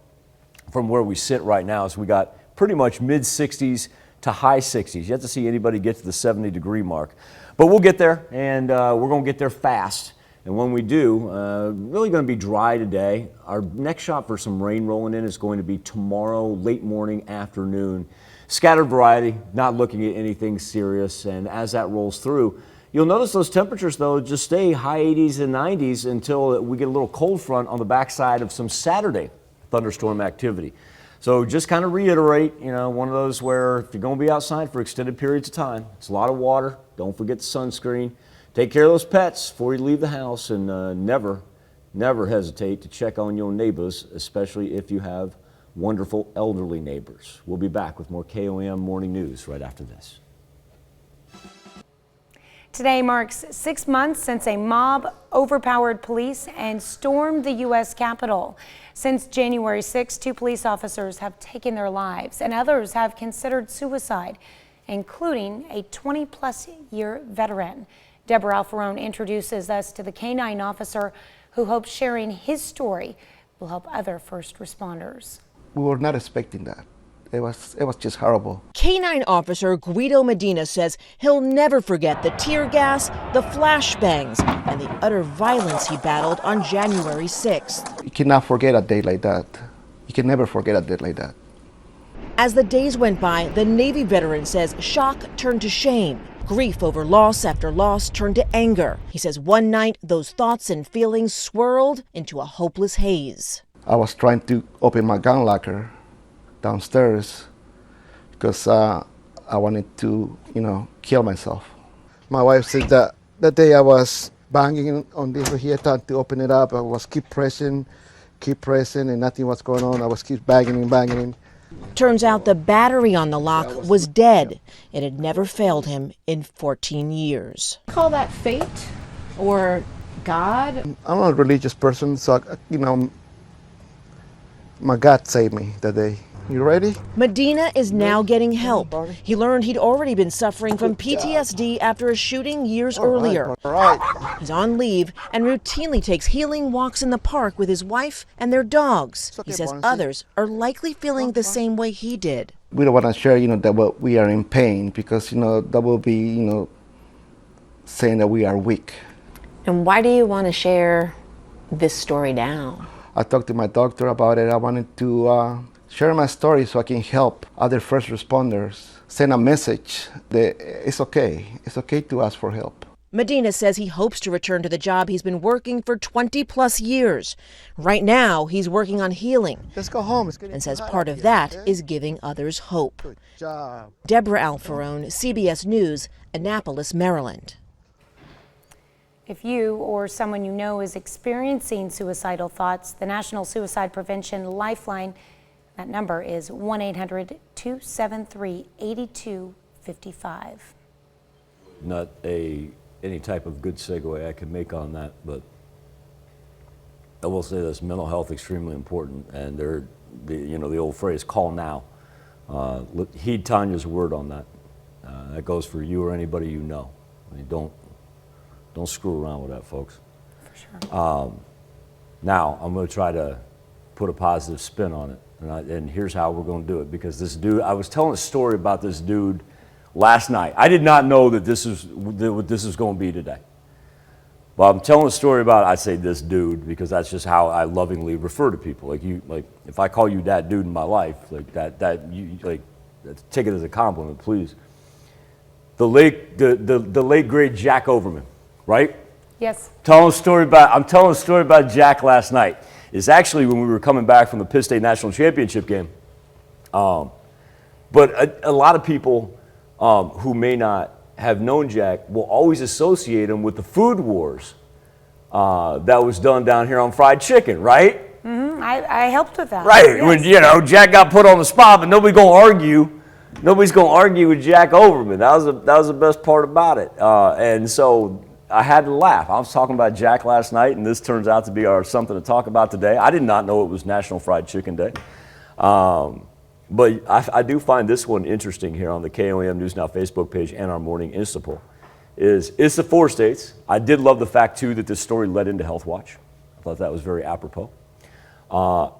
from where we sit right now. So we got pretty much mid 60s to high 60s. You have to see anybody get to the 70-degree mark. But we'll get there, and we're going to get there fast. And when we do, really going to be dry today. Our next shot for some rain rolling in is going to be tomorrow, late morning, afternoon. Scattered variety, not looking at anything serious. And as that rolls through, you'll notice those temperatures, though, just stay high 80s and 90s until we get a little cold front on the backside of some Saturday thunderstorm activity. So just kind of reiterate, one of those where if you're going to be outside for extended periods of time, it's a lot of water. Don't forget the sunscreen. Take care of those pets before you leave the house, and never hesitate to check on your neighbors, especially if you have wonderful elderly neighbors. We'll be back with more KOAM Morning News right after this. Today marks 6 months since a mob overpowered police and stormed the U.S. Capitol. Since January 6, 2 police officers have taken their lives, and others have considered suicide, including a 20-plus-year veteran. Deborah Alfarone introduces us to the K-9 officer who hopes sharing his story will help other first responders. We were not expecting that. It was just horrible. K-9 officer Guido Medina says he'll never forget the tear gas, the flashbangs, and the utter violence he battled on January 6th. You cannot forget a day like that. You can never forget a day like that. As the days went by, the Navy veteran says shock turned to shame. Grief over loss after loss turned to anger. He says one night those thoughts and feelings swirled into a hopeless haze. I was trying to open my gun locker downstairs because I wanted to, kill myself. My wife said that the day I was banging on this here trying to open it up, I was keep pressing, and nothing was going on. I was keep banging. Turns out the battery on the lock was dead. It had never failed him in 14 years. Call that fate or God? I'm not a religious person, so, my God saved me that day. You ready? Medina is now getting help. He learned he'd already been suffering from PTSD after a shooting years earlier. All right. He's on leave and routinely takes healing walks in the park with his wife and their dogs. He says others are likely feeling the same way he did. We don't want to share, that we are in pain because, that will be, saying that we are weak. And why do you want to share this story now? I talked to my doctor about it. I wanted to share my story so I can help other first responders, send a message that it's okay. It's okay to ask for help. Medina says he hopes to return to the job he's been working for 20 plus years. Right now, he's working on healing. Let's go home. And says part of that is giving others hope. Good job. Deborah Alfarone, CBS News, Annapolis, Maryland. If you or someone you know is experiencing suicidal thoughts, the National Suicide Prevention Lifeline, that number is 1-800-273-8255. Not any type of good segue I could make on that, but I will say this: mental health extremely important, and the old phrase "call now." Heed Tanya's word on that. That goes for you or anybody you know. I mean, don't screw around with that, folks. For sure. Now I'm going to try to put a positive spin on it, and here's how we're going to do it. Because this dude, I was telling a story about this dude last night. I did not know that this is what this is going to be today. Well, I'm telling a story about, I say this dude because that's just how I lovingly refer to people. Like if I call you that dude in my life, like take it as a compliment, please. The late great Jack Overman, right? Yes. I'm telling a story about Jack last night. It's actually when we were coming back from the Pitt State National Championship game. But a lot of people who may not have known Jack will always associate him with the food wars that was done down here on fried chicken, right? Mm-hmm. I helped with that. Right. Yes. When Jack got put on the spot, but nobody's gonna argue with Jack Overman. That was the best part about it. And so I had to laugh. I was talking about Jack last night, and this turns out to be our something to talk about today. I did not know it was National Fried Chicken Day. But I do find this one interesting here on the KOAM News Now Facebook page and our morning Instapoll. It's the 4 states. I did love the fact, too, that this story led into Health Watch. I thought that was very apropos. I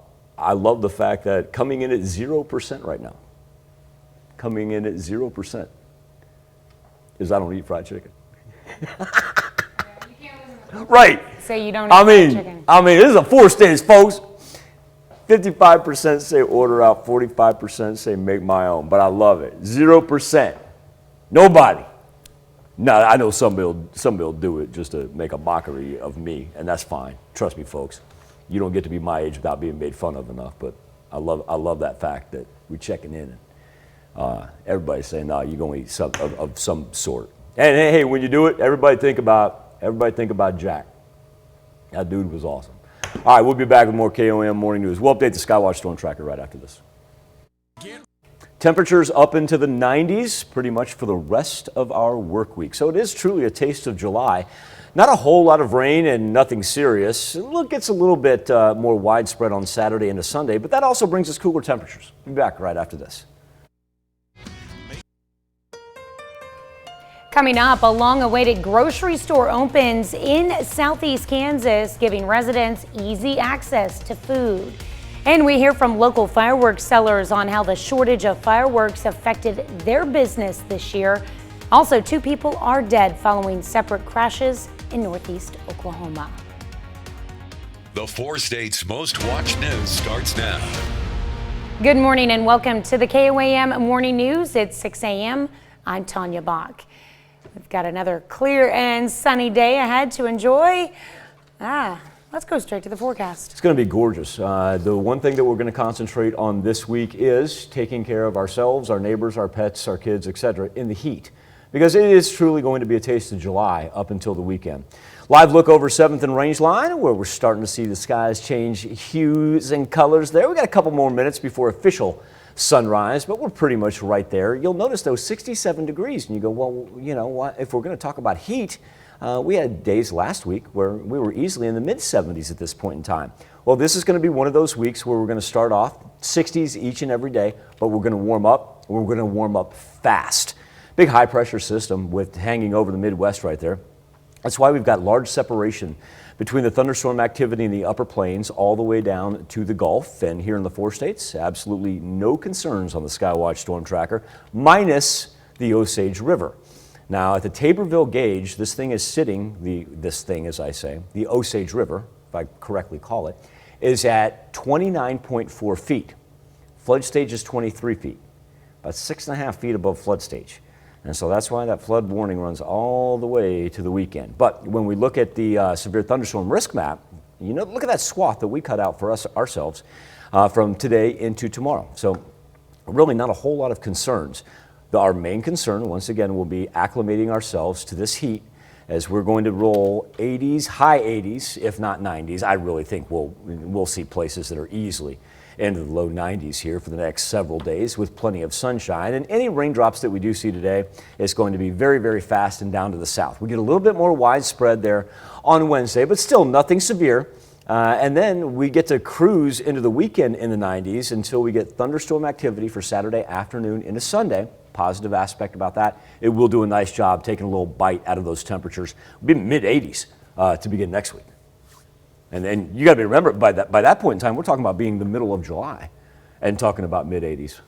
love the fact that coming in at 0% right now, is I don't eat fried chicken. Right. Say you don't eat fried chicken. I mean, this is a 4 states, folks. 55% say order out, 45% say make my own, but I love it. 0%. Nobody. No, I know somebody will do it just to make a mockery of me, and that's fine. Trust me, folks. You don't get to be my age without being made fun of enough, but I love that fact that we're checking in and everybody's saying, no, you're going to eat some of some sort. And hey, when you do it, everybody think about Jack. That dude was awesome. All right, we'll be back with more KOAM Morning News. We'll update the Skywatch Storm Tracker right after this. Temperatures up into the 90s pretty much for the rest of our work week. So it is truly a taste of July. Not a whole lot of rain and nothing serious. It gets a little bit more widespread on Saturday into Sunday, but that also brings us cooler temperatures. We'll be back right after this. Coming up, a long-awaited grocery store opens in Southeast Kansas, giving residents easy access to food. And we hear from local fireworks sellers on how the shortage of fireworks affected their business this year. Also, 2 people are dead following separate crashes in northeast Oklahoma. The 4 states' most watched news starts now. Good morning and welcome to the KOAM Morning News. It's 6 a.m. I'm Tanya Bach. We've got another clear and sunny day ahead to enjoy. Let's go straight to the forecast. It's going to be gorgeous. The one thing that we're going to concentrate on this week is taking care of ourselves, our neighbors, our pets, our kids, etc. in the heat. Because it is truly going to be a taste of July up until the weekend. Live look over 7th and Range Line, where we're starting to see the skies change hues and colors there. We got a couple more minutes before official sunrise, but we're pretty much right there. You'll notice those 67 degrees, and you go, well, you know what? If we're going to talk about heat, we had days last week where we were easily in the mid-70s at this point in time. Well, this is going to be one of those weeks where we're going to start off 60s each and every day, but we're going to warm up. We're going to warm up fast. Big high-pressure system with hanging over the Midwest right there. That's why we've got large separation between the thunderstorm activity in the upper plains all the way down to the Gulf. And here in the 4 states, absolutely no concerns on the Skywatch Storm Tracker, minus the Osage River. Now, at the Taborville gauge, this thing is sitting, the Osage River, if I correctly call it, is at 29.4 feet. Flood stage is 23 feet, about 6.5 feet above flood stage. And so that's why that flood warning runs all the way to the weekend. But when we look at the severe thunderstorm risk map, you know, look at that swath that we cut out for ourselves from today into tomorrow. So really not a whole lot of concerns. Our main concern, once again, will be acclimating ourselves to this heat as we're going to roll 80s, high 80s, if not 90s. I really think we'll see places that are easily into the low 90s here for the next several days with plenty of sunshine. And any raindrops that we do see today is going to be very, very fast and down to the south. We get a little bit more widespread there on Wednesday, but still nothing severe. And then we get to cruise into the weekend in the 90s until we get thunderstorm activity for Saturday afternoon into Sunday. Positive aspect about that, it will do a nice job taking a little bite out of those temperatures. We'll be mid-80s to begin next week. And then you got to remember, by that point in time, we're talking about being the middle of July and talking about mid-80s.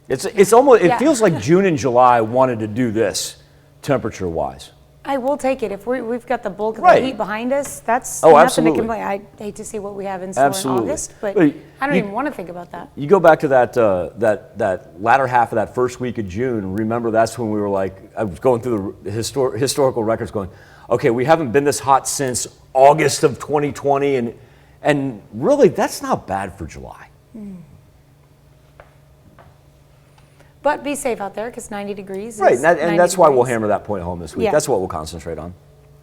It's almost, it feels like June and July wanted to do this temperature-wise. I will take it. If we've got the bulk of the heat behind us, that's nothing to complain. I hate to see what we have in store in August, but I don't even want to think about that. You go back to that latter half of that first week of June. Remember, that's when we were like, I was going through the historical records going, okay, we haven't been this hot since August of 2020, and really, that's not bad for July. But be safe out there because 90 degrees. Right, and that's why we'll hammer that point home this week. Yeah. That's what we'll concentrate on.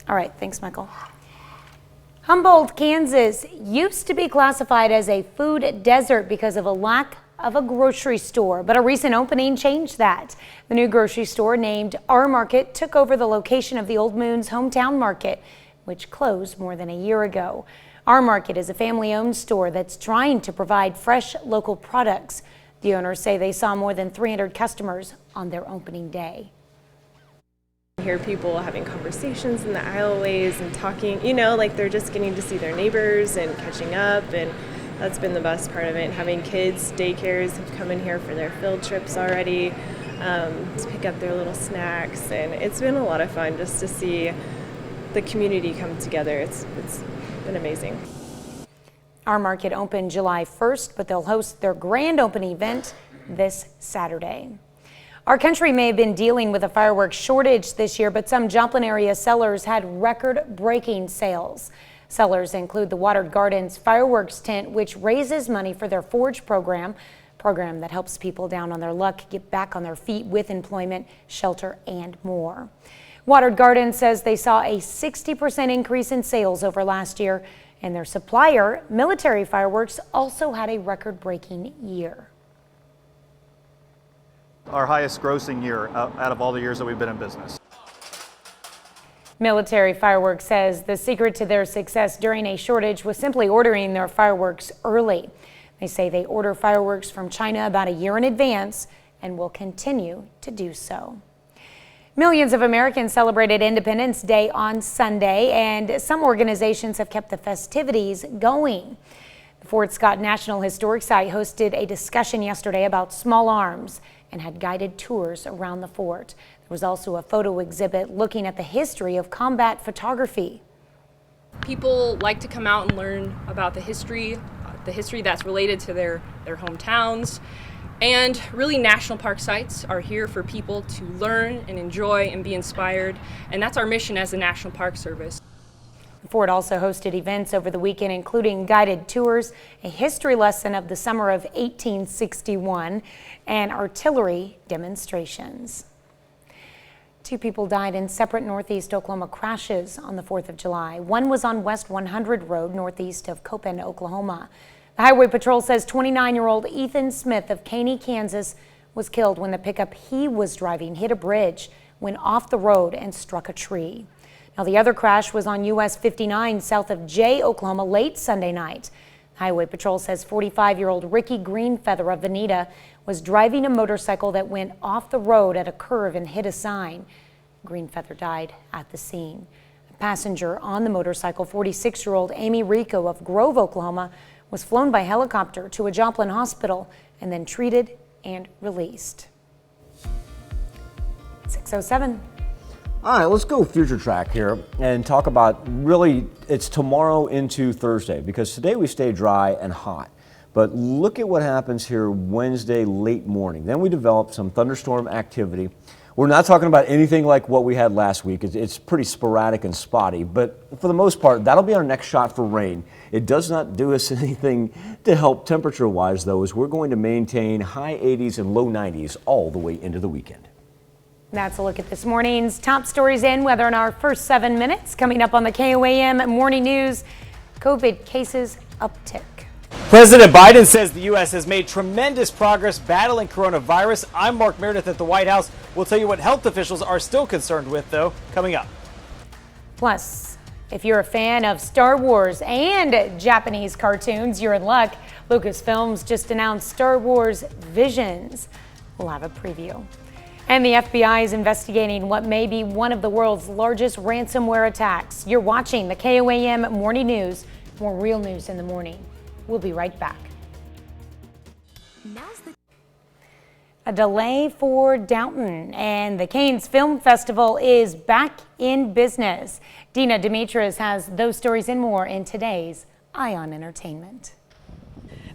All right, thanks, Michael. Humboldt, Kansas used to be classified as a food desert because of a lack of a grocery store, but a recent opening changed that. The new grocery store named Our Market took over the location of the Old Moon's hometown market, which closed more than a year ago. Our Market is a family-owned store that's trying to provide fresh local products. The owners say they saw more than 300 customers on their opening day. I hear people having conversations in the aisleways and talking, you know, like they're just getting to see their neighbors and catching up, and that's been the best part of it. Having kids, daycares have come in here for their field trips already to pick up their little snacks, and it's been a lot of fun just to see the community come together. It's been amazing. Our Market opened July 1st, but they'll host their grand opening event this Saturday. Our country may have been dealing with a fireworks shortage this year, but some Joplin area sellers had record-breaking sales. Sellers include the Watered Gardens fireworks tent, which raises money for their Forge program that helps people down on their luck get back on their feet with employment, shelter, and more. Watered Gardens says they saw a 60% increase in sales over last year, and their supplier, Military Fireworks, also had a record-breaking year. Our highest grossing year out of all the years that we've been in business. Military Fireworks says the secret to their success during a shortage was simply ordering their fireworks early. They say they order fireworks from China about a year in advance and will continue to do so. Millions of Americans celebrated Independence Day on Sunday, and some organizations have kept the festivities going. The Fort Scott National Historic Site hosted a discussion yesterday about small arms and had guided tours around the fort. There was also a photo exhibit looking at the history of combat photography. People like to come out and learn about the history that's related to their hometowns. And really, national park sites are here for people to learn and enjoy and be inspired. And that's our mission as the National Park Service. The fort also hosted events over the weekend, including guided tours, a history lesson of the summer of 1861, and artillery demonstrations. 2 people died in separate Northeast Oklahoma crashes on the 4th of July. One was on West 100 Road, northeast of Copan, Oklahoma. The Highway Patrol says 29-year-old Ethan Smith of Caney, Kansas, was killed when the pickup he was driving hit a bridge, went off the road, and struck a tree. Now, the other crash was on US 59 south of Jay, Oklahoma, late Sunday night. The Highway Patrol says 45-year-old Ricky Greenfeather of Veneta was driving a motorcycle that went off the road at a curve and hit a sign. Greenfeather died at the scene. A passenger on the motorcycle, 46-year-old Amy Rico of Grove, Oklahoma, was flown by helicopter to a Joplin hospital and then treated and released. 6:07. All right, let's go future track here and talk about really it's tomorrow into Thursday, because today we stay dry and hot. But look at what happens here Wednesday late morning. Then we develop some thunderstorm activity. We're not talking about anything like what we had last week. It's pretty sporadic and spotty, but for the most part, that'll be our next shot for rain. It does not do us anything to help temperature-wise, though, as we're going to maintain high 80s and low 90s all the way into the weekend. That's a look at this morning's top stories and weather in our first 7 minutes. Coming up on the KOAM Morning News, COVID cases uptick. President Biden says the U.S. has made tremendous progress battling coronavirus. I'm Mark Meredith at the White House. We'll tell you what health officials are still concerned with, though, coming up. Plus, if you're a fan of Star Wars and Japanese cartoons, you're in luck. Lucasfilms just announced Star Wars Visions. We'll have a preview. And the FBI is investigating what may be one of the world's largest ransomware attacks. You're watching the KOAM Morning News. More real news in the morning. We'll be right back. A delay for Downton, and the Cannes Film Festival is back in business. Dina Demetrius has those stories and more in today's Eye on Entertainment.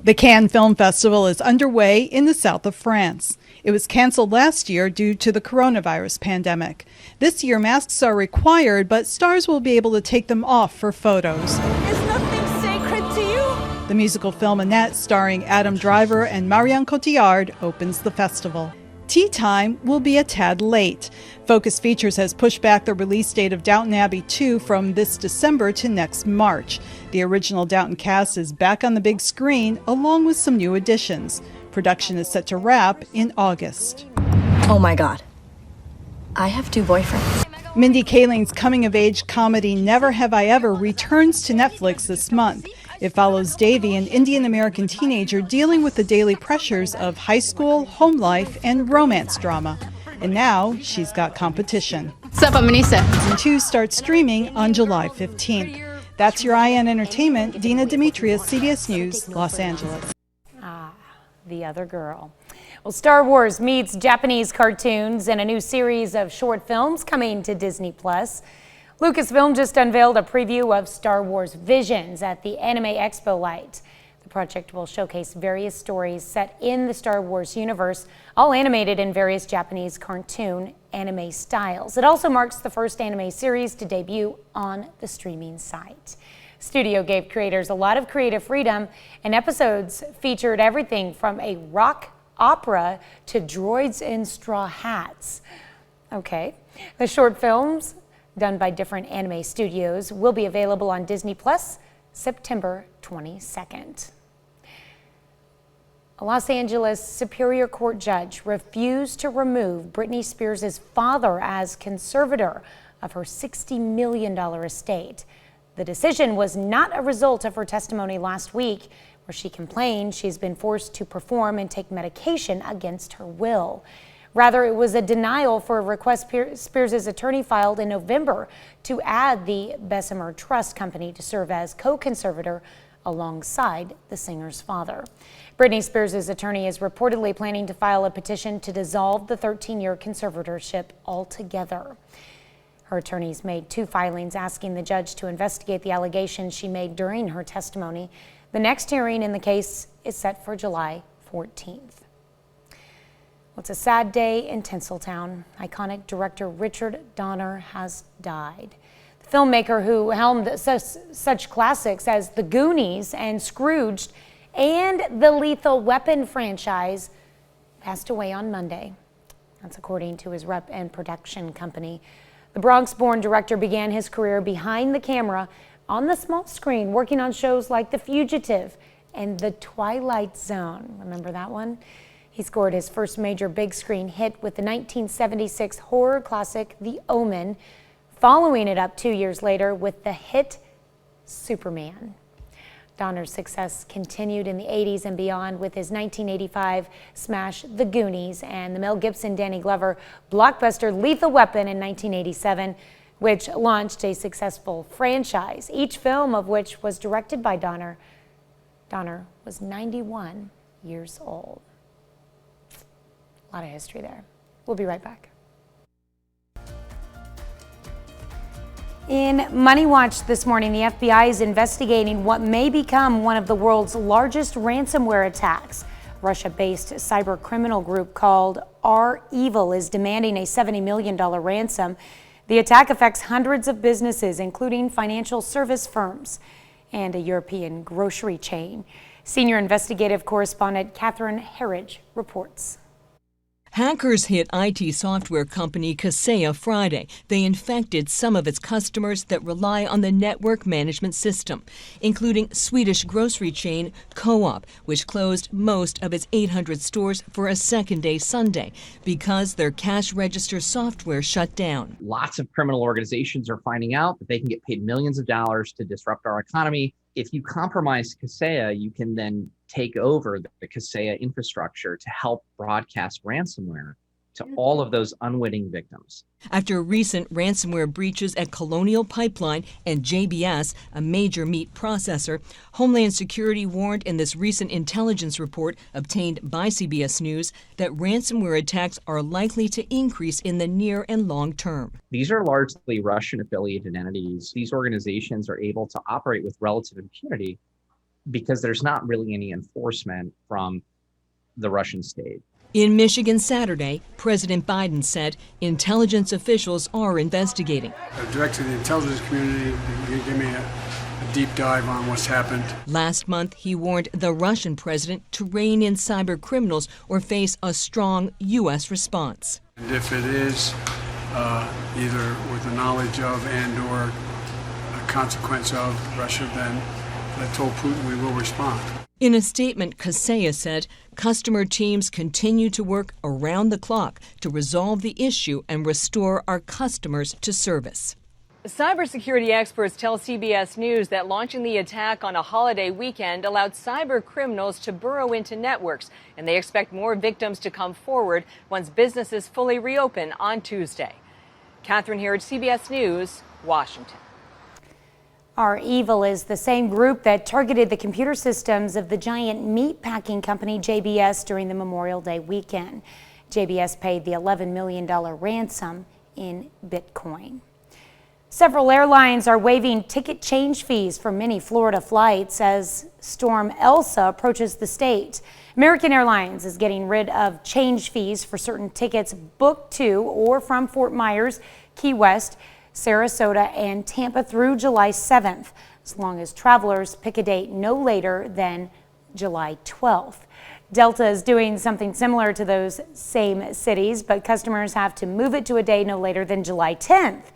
The Cannes Film Festival is underway in the south of France. It was canceled last year due to the coronavirus pandemic. This year, masks are required, but stars will be able to take them off for photos. Is nothing sacred to you? The musical film Annette, starring Adam Driver and Marion Cotillard, opens the festival. Tea Time will be a tad late. Focus Features has pushed back the release date of Downton Abbey 2 from this December to next March. The original Downton cast is back on the big screen, along with some new additions. Production is set to wrap in August. Oh my God. I have 2 boyfriends. Mindy Kaling's coming-of-age comedy Never Have I Ever returns to Netflix this month. It follows Davy, an Indian-American teenager dealing with the daily pressures of high school, home life, and romance drama. And now she's got competition. Sup, I'm Manisa. Season 2 starts streaming on July 15th. That's your Eye on Entertainment. Dina Demetrius, CBS News, Los Angeles. The other girl. Well, Star Wars meets Japanese cartoons in a new series of short films coming to Disney+. Lucasfilm just unveiled a preview of Star Wars Visions at the Anime Expo Light. The project will showcase various stories set in the Star Wars universe, all animated in various Japanese cartoon anime styles. It also marks the first anime series to debut on the streaming site. Studio gave creators a lot of creative freedom, and episodes featured everything from a rock opera to droids in straw hats. Okay, the short films, done by different anime studios, will be available on Disney Plus September 22nd. A Los Angeles Superior Court judge refused to remove Britney Spears' father as conservator of her $60 million estate. The decision was not a result of her testimony last week, where she complained she's been forced to perform and take medication against her will. Rather, it was a denial for a request Spears' attorney filed in November to add the Bessemer Trust Company to serve as co-conservator alongside the singer's father. Britney Spears' attorney is reportedly planning to file a petition to dissolve the 13-year conservatorship altogether. Her attorneys made 2 filings asking the judge to investigate the allegations she made during her testimony. The next hearing in the case is set for July 14th. Well, it's a sad day in Tinseltown. Iconic director Richard Donner has died. The filmmaker who helmed such classics as The Goonies and Scrooged and the Lethal Weapon franchise passed away on Monday. That's according to his rep and production company. The Bronx-born director began his career behind the camera on the small screen, working on shows like The Fugitive and The Twilight Zone. Remember that one? He scored his first major big screen hit with the 1976 horror classic The Omen, following it up 2 years later with the hit Superman. Donner's success continued in the 80s and beyond with his 1985 smash The Goonies and the Mel Gibson, Danny Glover blockbuster Lethal Weapon in 1987, which launched a successful franchise, each film of which was directed by Donner. Donner was 91 years old. A lot of history there. We'll be right back. In Money Watch this morning, the FBI is investigating what may become one of the world's largest ransomware attacks. Russia-based cyber criminal group called REvil is demanding a $70 million ransom. The attack affects hundreds of businesses, including financial service firms and a European grocery chain. Senior investigative correspondent Catherine Herridge reports. Hackers hit IT software company Kaseya Friday. They infected some of its customers that rely on the network management system, including Swedish grocery chain KOAM, which closed most of its 800 stores for a second-day Sunday because their cash register software shut down. Lots of criminal organizations are finding out that they can get paid millions of dollars to disrupt our economy. If you compromise Kaseya, you can then take over the Kaseya infrastructure to help broadcast ransomware to all of those unwitting victims. After recent ransomware breaches at Colonial Pipeline and JBS, a major meat processor, Homeland Security warned in this recent intelligence report obtained by CBS News that ransomware attacks are likely to increase in the near and long term. These are largely Russian-affiliated entities. These organizations are able to operate with relative impunity because there's not really any enforcement from the Russian state. In Michigan Saturday, President Biden said intelligence officials are investigating. I directed the intelligence community to give me a deep dive on what's happened. Last month, he warned the Russian president to rein in cyber criminals or face a strong U.S. response. And if it is either with the knowledge of and or a consequence of Russia, then I told Putin we will respond. In a statement, Kaseya said customer teams continue to work around the clock to resolve the issue and restore our customers to service. Cybersecurity experts tell CBS News that launching the attack on a holiday weekend allowed cyber criminals to burrow into networks, and they expect more victims to come forward once businesses fully reopen on Tuesday. Catherine Herridge, CBS News, Washington. REvil is the same group that targeted the computer systems of the giant meat packing company JBS during the Memorial Day weekend. JBS paid the $11 million ransom in Bitcoin. Several airlines are waiving ticket change fees for many Florida flights as Storm Elsa approaches the state. American Airlines is getting rid of change fees for certain tickets booked to or from Fort Myers, Key West, Sarasota, and Tampa through July 7th, as long as travelers pick a date no later than July 12th. Delta is doing something similar to those same cities, but customers have to move it to a day no later than July 10th.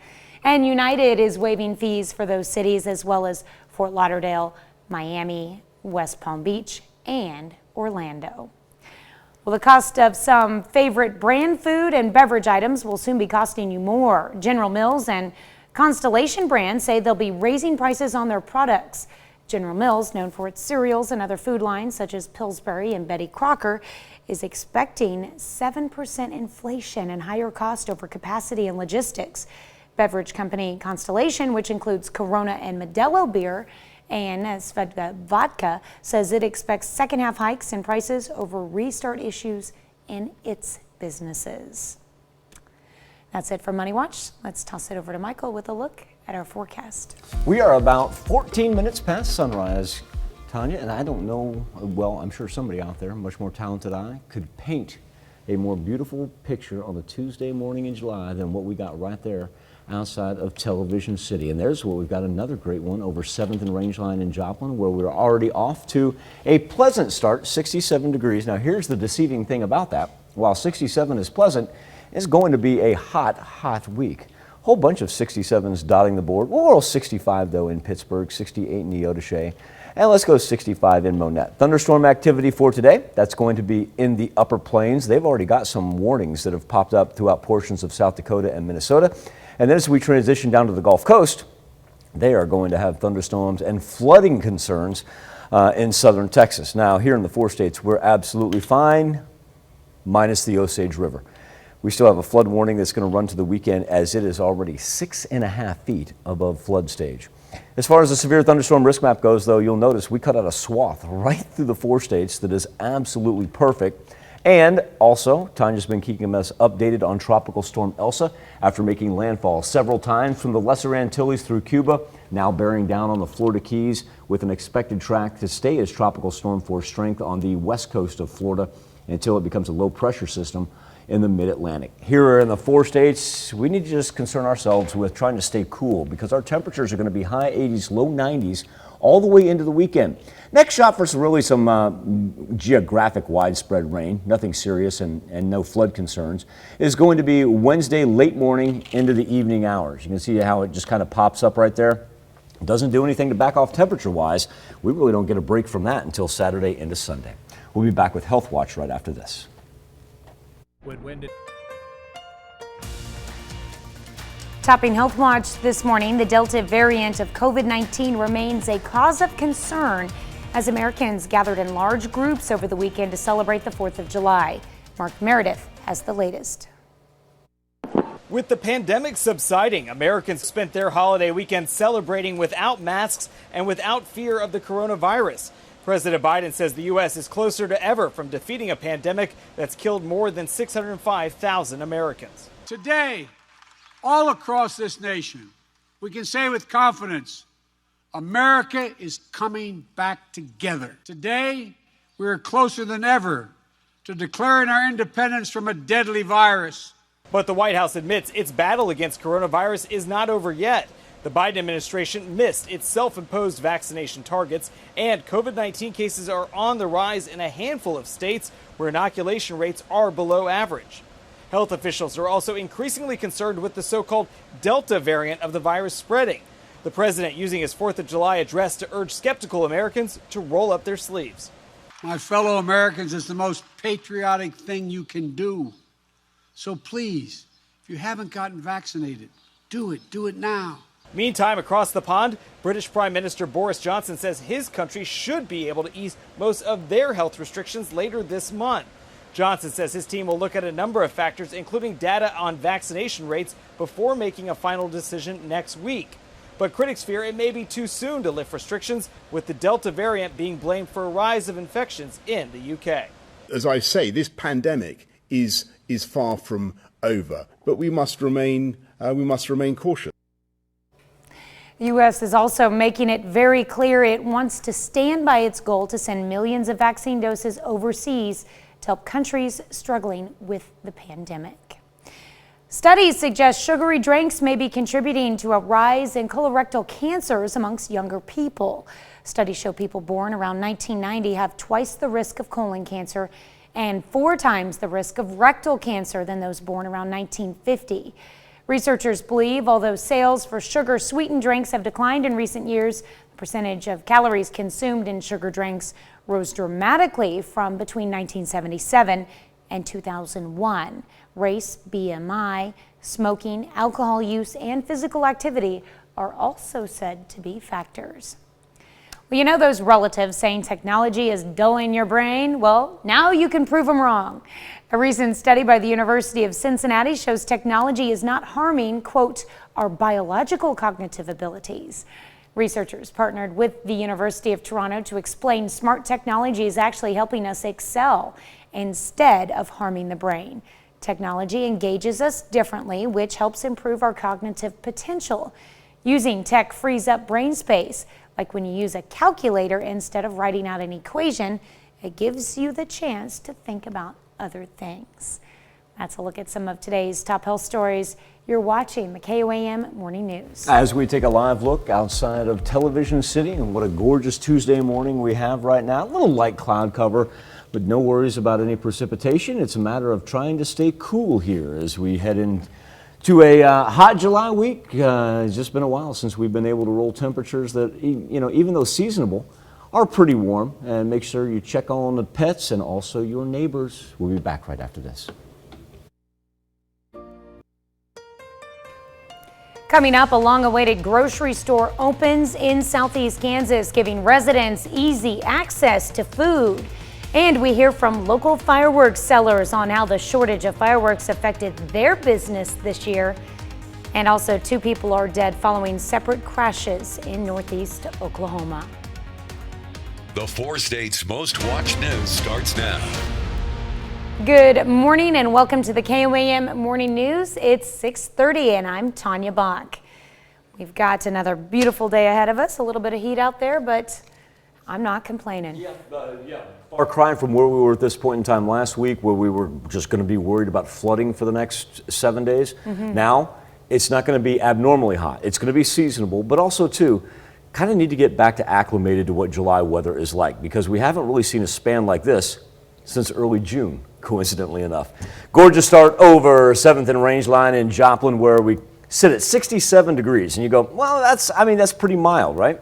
And United is waiving fees for those cities as well as Fort Lauderdale, Miami, West Palm Beach, and Orlando. Well, the cost of some favorite brand food and beverage items will soon be costing you more. General Mills and Constellation Brands say they'll be raising prices on their products. General Mills, known for its cereals and other food lines such as Pillsbury and Betty Crocker, is expecting 7% inflation and higher cost over capacity and logistics. Beverage company Constellation, which includes Corona and Modelo beer and Svedka vodka, says it expects second half hikes in prices over restart issues in its businesses. That's it for Money Watch. Let's toss it over to Michael with a look at our forecast. We are about 14 minutes past sunrise, Tanya, and I don't know, well, I'm sure somebody out there, much more talented eye, could paint a more beautiful picture on a Tuesday morning in July than what we got right there outside of Television City. And there's where we've got another great one over 7th and Rangeline in Joplin, where we're already off to a pleasant start, 67 degrees. Now here's the deceiving thing about that. While 67 is pleasant, it's going to be a hot week. Whole bunch of 67s dotting the board. We'll roll 65 though in Pittsburgh, 68 in Neodesha, and let's go 65 in Monette. Thunderstorm activity for today, that's going to be in the upper plains. They've already got some warnings that have popped up throughout portions of South Dakota and Minnesota. And then as we transition down to the Gulf Coast, they are going to have thunderstorms and flooding concerns in southern Texas. Now, here in the 4 states, we're absolutely fine, minus the Osage River. We still have a flood warning that's going to run to the weekend as it is already 6.5 feet above flood stage. As far as the severe thunderstorm risk map goes, though, you'll notice we cut out a swath right through the 4 states that is absolutely perfect. And also, Tanya's been keeping us updated on Tropical Storm Elsa after making landfall several times from the Lesser Antilles through Cuba, now bearing down on the Florida Keys with an expected track to stay as tropical storm force strength on the west coast of Florida until it becomes a low pressure system in the mid-Atlantic. Here in the 4 states, we need to just concern ourselves with trying to stay cool because our temperatures are going to be high 80s, low 90s all the way into the weekend. Next shot for some geographic widespread rain, nothing serious and no flood concerns, is going to be Wednesday late morning into the evening hours. You can see how it just kind of pops up right there. It doesn't do anything to back off temperature-wise. We really don't get a break from that until Saturday into Sunday. We'll be back with Health Watch right after this. Topping Health Watch this morning, the Delta variant of COVID-19 remains a cause of concern as Americans gathered in large groups over the weekend to celebrate the 4th of July. Mark Meredith has the latest. With the pandemic subsiding, Americans spent their holiday weekend celebrating without masks and without fear of the coronavirus. President Biden says the U.S. is closer to ever from defeating a pandemic that's killed more than 605,000 Americans. Today, all across this nation, we can say with confidence, America is coming back together. Today, we are closer than ever to declaring our independence from a deadly virus. But the White House admits its battle against coronavirus is not over yet. The Biden administration missed its self-imposed vaccination targets, and COVID-19 cases are on the rise in a handful of states where inoculation rates are below average. Health officials are also increasingly concerned with the so-called Delta variant of the virus spreading. The president using his 4th of July address to urge skeptical Americans to roll up their sleeves. My fellow Americans, it's the most patriotic thing you can do. So please, if you haven't gotten vaccinated, do it. Do it now. Meantime, across the pond, British Prime Minister Boris Johnson says his country should be able to ease most of their health restrictions later this month. Johnson says his team will look at a number of factors, including data on vaccination rates, before making a final decision next week. But critics fear it may be too soon to lift restrictions, with the Delta variant being blamed for a rise of infections in the UK. As I say, this pandemic is far from over, but we must remain cautious. The U.S. is also making it very clear it wants to stand by its goal to send millions of vaccine doses overseas to help countries struggling with the pandemic. Studies suggest sugary drinks may be contributing to a rise in colorectal cancers amongst younger people. Studies show people born around 1990 have twice the risk of colon cancer and 4 times the risk of rectal cancer than those born around 1950. Researchers believe although sales for sugar-sweetened drinks have declined in recent years, the percentage of calories consumed in sugar drinks rose dramatically from between 1977 and 2001. Race, BMI, smoking, alcohol use, and physical activity are also said to be factors. Well, you know those relatives saying technology is dulling your brain? Well, now you can prove them wrong. A recent study by the University of Cincinnati shows technology is not harming, quote, our biological cognitive abilities. Researchers partnered with the University of Toronto to explain smart technology is actually helping us excel instead of harming the brain. Technology engages us differently, which helps improve our cognitive potential. Using tech frees up brain space. Like when you use a calculator instead of writing out an equation, it gives you the chance to think about other things. That's a look at some of today's top health stories. You're watching the KOAM Morning News. As we take a live look outside of Television City, and what a gorgeous Tuesday morning we have right now. A little light cloud cover, but no worries about any precipitation. It's a matter of trying to stay cool here as we head into a hot July week. It's just been a while since we've been able to roll temperatures that, even though seasonable, are pretty warm. And make sure you check on the pets and also your neighbors. We'll be back right after this. Coming up, a long-awaited grocery store opens in Southeast Kansas, giving residents easy access to food. And we hear from local fireworks sellers on how the shortage of fireworks affected their business this year. And also, 2 people are dead following separate crashes in northeast Oklahoma. The 4 states' most watched news starts now. Good morning and welcome to the KOAM Morning News. It's 6:30 and I'm Tanya Bach. We've got another beautiful day ahead of us. A little bit of heat out there, but I'm not complaining. Far cry from where we were at this point in time last week, where we were just going to be worried about flooding for the next 7 days. Now, it's not going to be abnormally hot. It's going to be seasonable, but also, too, kind of need to get back to acclimated to what July weather is like, because we haven't really seen a span like this since early June, coincidentally enough. Gorgeous start over 7th and Range Line in Joplin, where we sit at 67 degrees. And you go, well, that's pretty mild, right?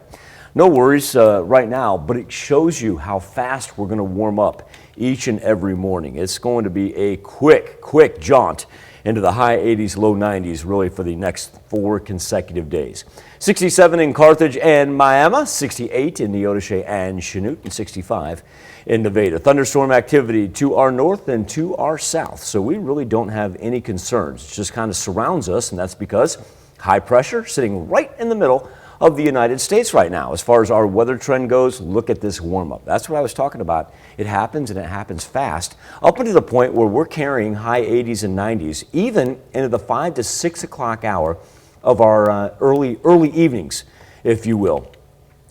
No worries right now, but it shows you how fast we're going to warm up each and every morning. It's going to be a quick jaunt into the high 80s, low 90s, really for the next 4 consecutive days. 67 in Carthage and Miami, 68 in Neodesha and Chanute, and 65 in Nevada. Thunderstorm activity to our north and to our south, so we really don't have any concerns. It just kind of surrounds us, and that's because high pressure sitting right in the middle of the United States right now. As far as our weather trend goes, look at this warm up. That's what I was talking about. It happens, and it happens fast, up into the point where we're carrying high 80s and 90s, even into the 5 to 6 o'clock hour of our early evenings, if you will.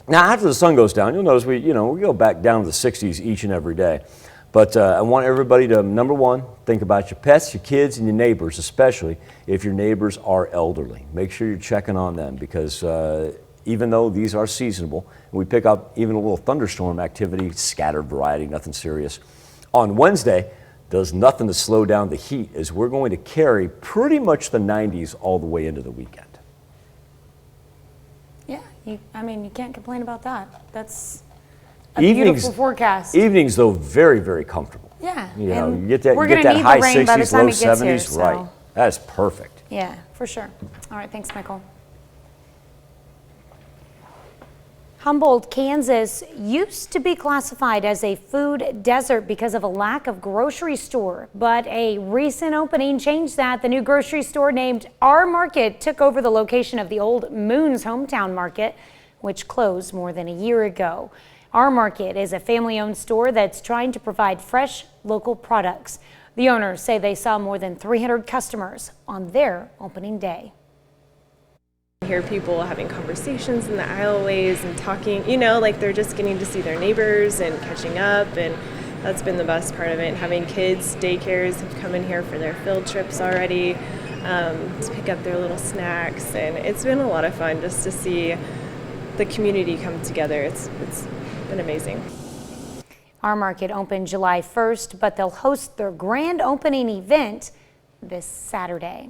Now, after the sun goes down, you'll notice we go back down to the 60s each and every day. But I want everybody to, number one, think about your pets, your kids, and your neighbors, especially if your neighbors are elderly. Make sure you're checking on them, because even though these are seasonable, we pick up even a little thunderstorm activity, scattered variety, nothing serious. On Wednesday, does nothing to slow down the heat, as we're going to carry pretty much the 90s all the way into the weekend. Yeah, you can't complain about that. That's a beautiful forecast. Evenings, though, very comfortable. Yeah. You get that high 60s, low 70s, right. That's perfect. Yeah, for sure. All right, thanks, Michael. Humboldt, Kansas used to be classified as a food desert because of a lack of grocery store, but a recent opening changed that. The new grocery store named Our Market took over the location of the old Moon's Hometown Market, which closed more than a year ago. Our Market is a family-owned store that's trying to provide fresh, local products. The owners say they saw more than 300 customers on their opening day. I hear people having conversations in the aisleways and talking, like they're just getting to see their neighbors and catching up, and that's been the best part of it. Having kids, daycares have come in here for their field trips already to pick up their little snacks, and it's been a lot of fun just to see the community come together. It's been amazing. Our Market opened July 1st, but they'll host their grand opening event this Saturday.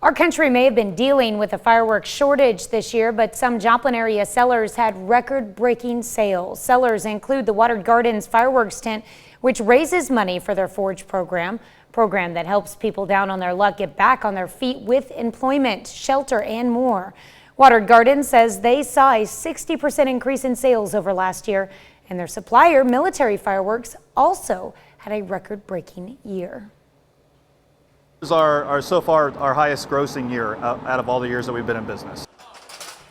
Our country may have been dealing with a fireworks shortage this year, but some Joplin area sellers had record-breaking sales. Sellers include the Watered Gardens fireworks tent, which raises money for their Forge program that helps people down on their luck get back on their feet with employment, shelter, and more. Watered Gardens says they saw a 60% increase in sales over last year, and their supplier, Military Fireworks, also had a record-breaking year. This is so far our highest grossing year out of all the years that we've been in business.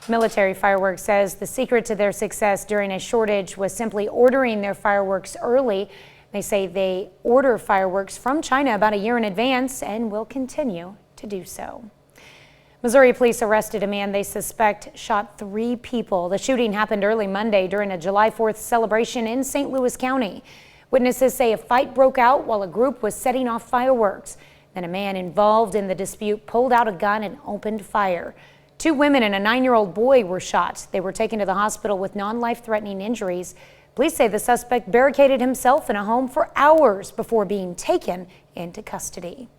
Military Fireworks says the secret to their success during a shortage was simply ordering their fireworks early. They say they order fireworks from China about a year in advance and will continue to do so. Missouri police arrested a man they suspect shot 3 people. The shooting happened early Monday during a July 4th celebration in St. Louis County. Witnesses say a fight broke out while a group was setting off fireworks. Then a man involved in the dispute pulled out a gun and opened fire. 2 women and a 9-year-old boy were shot. They were taken to the hospital with non-life-threatening injuries. Police say the suspect barricaded himself in a home for hours before being taken into custody.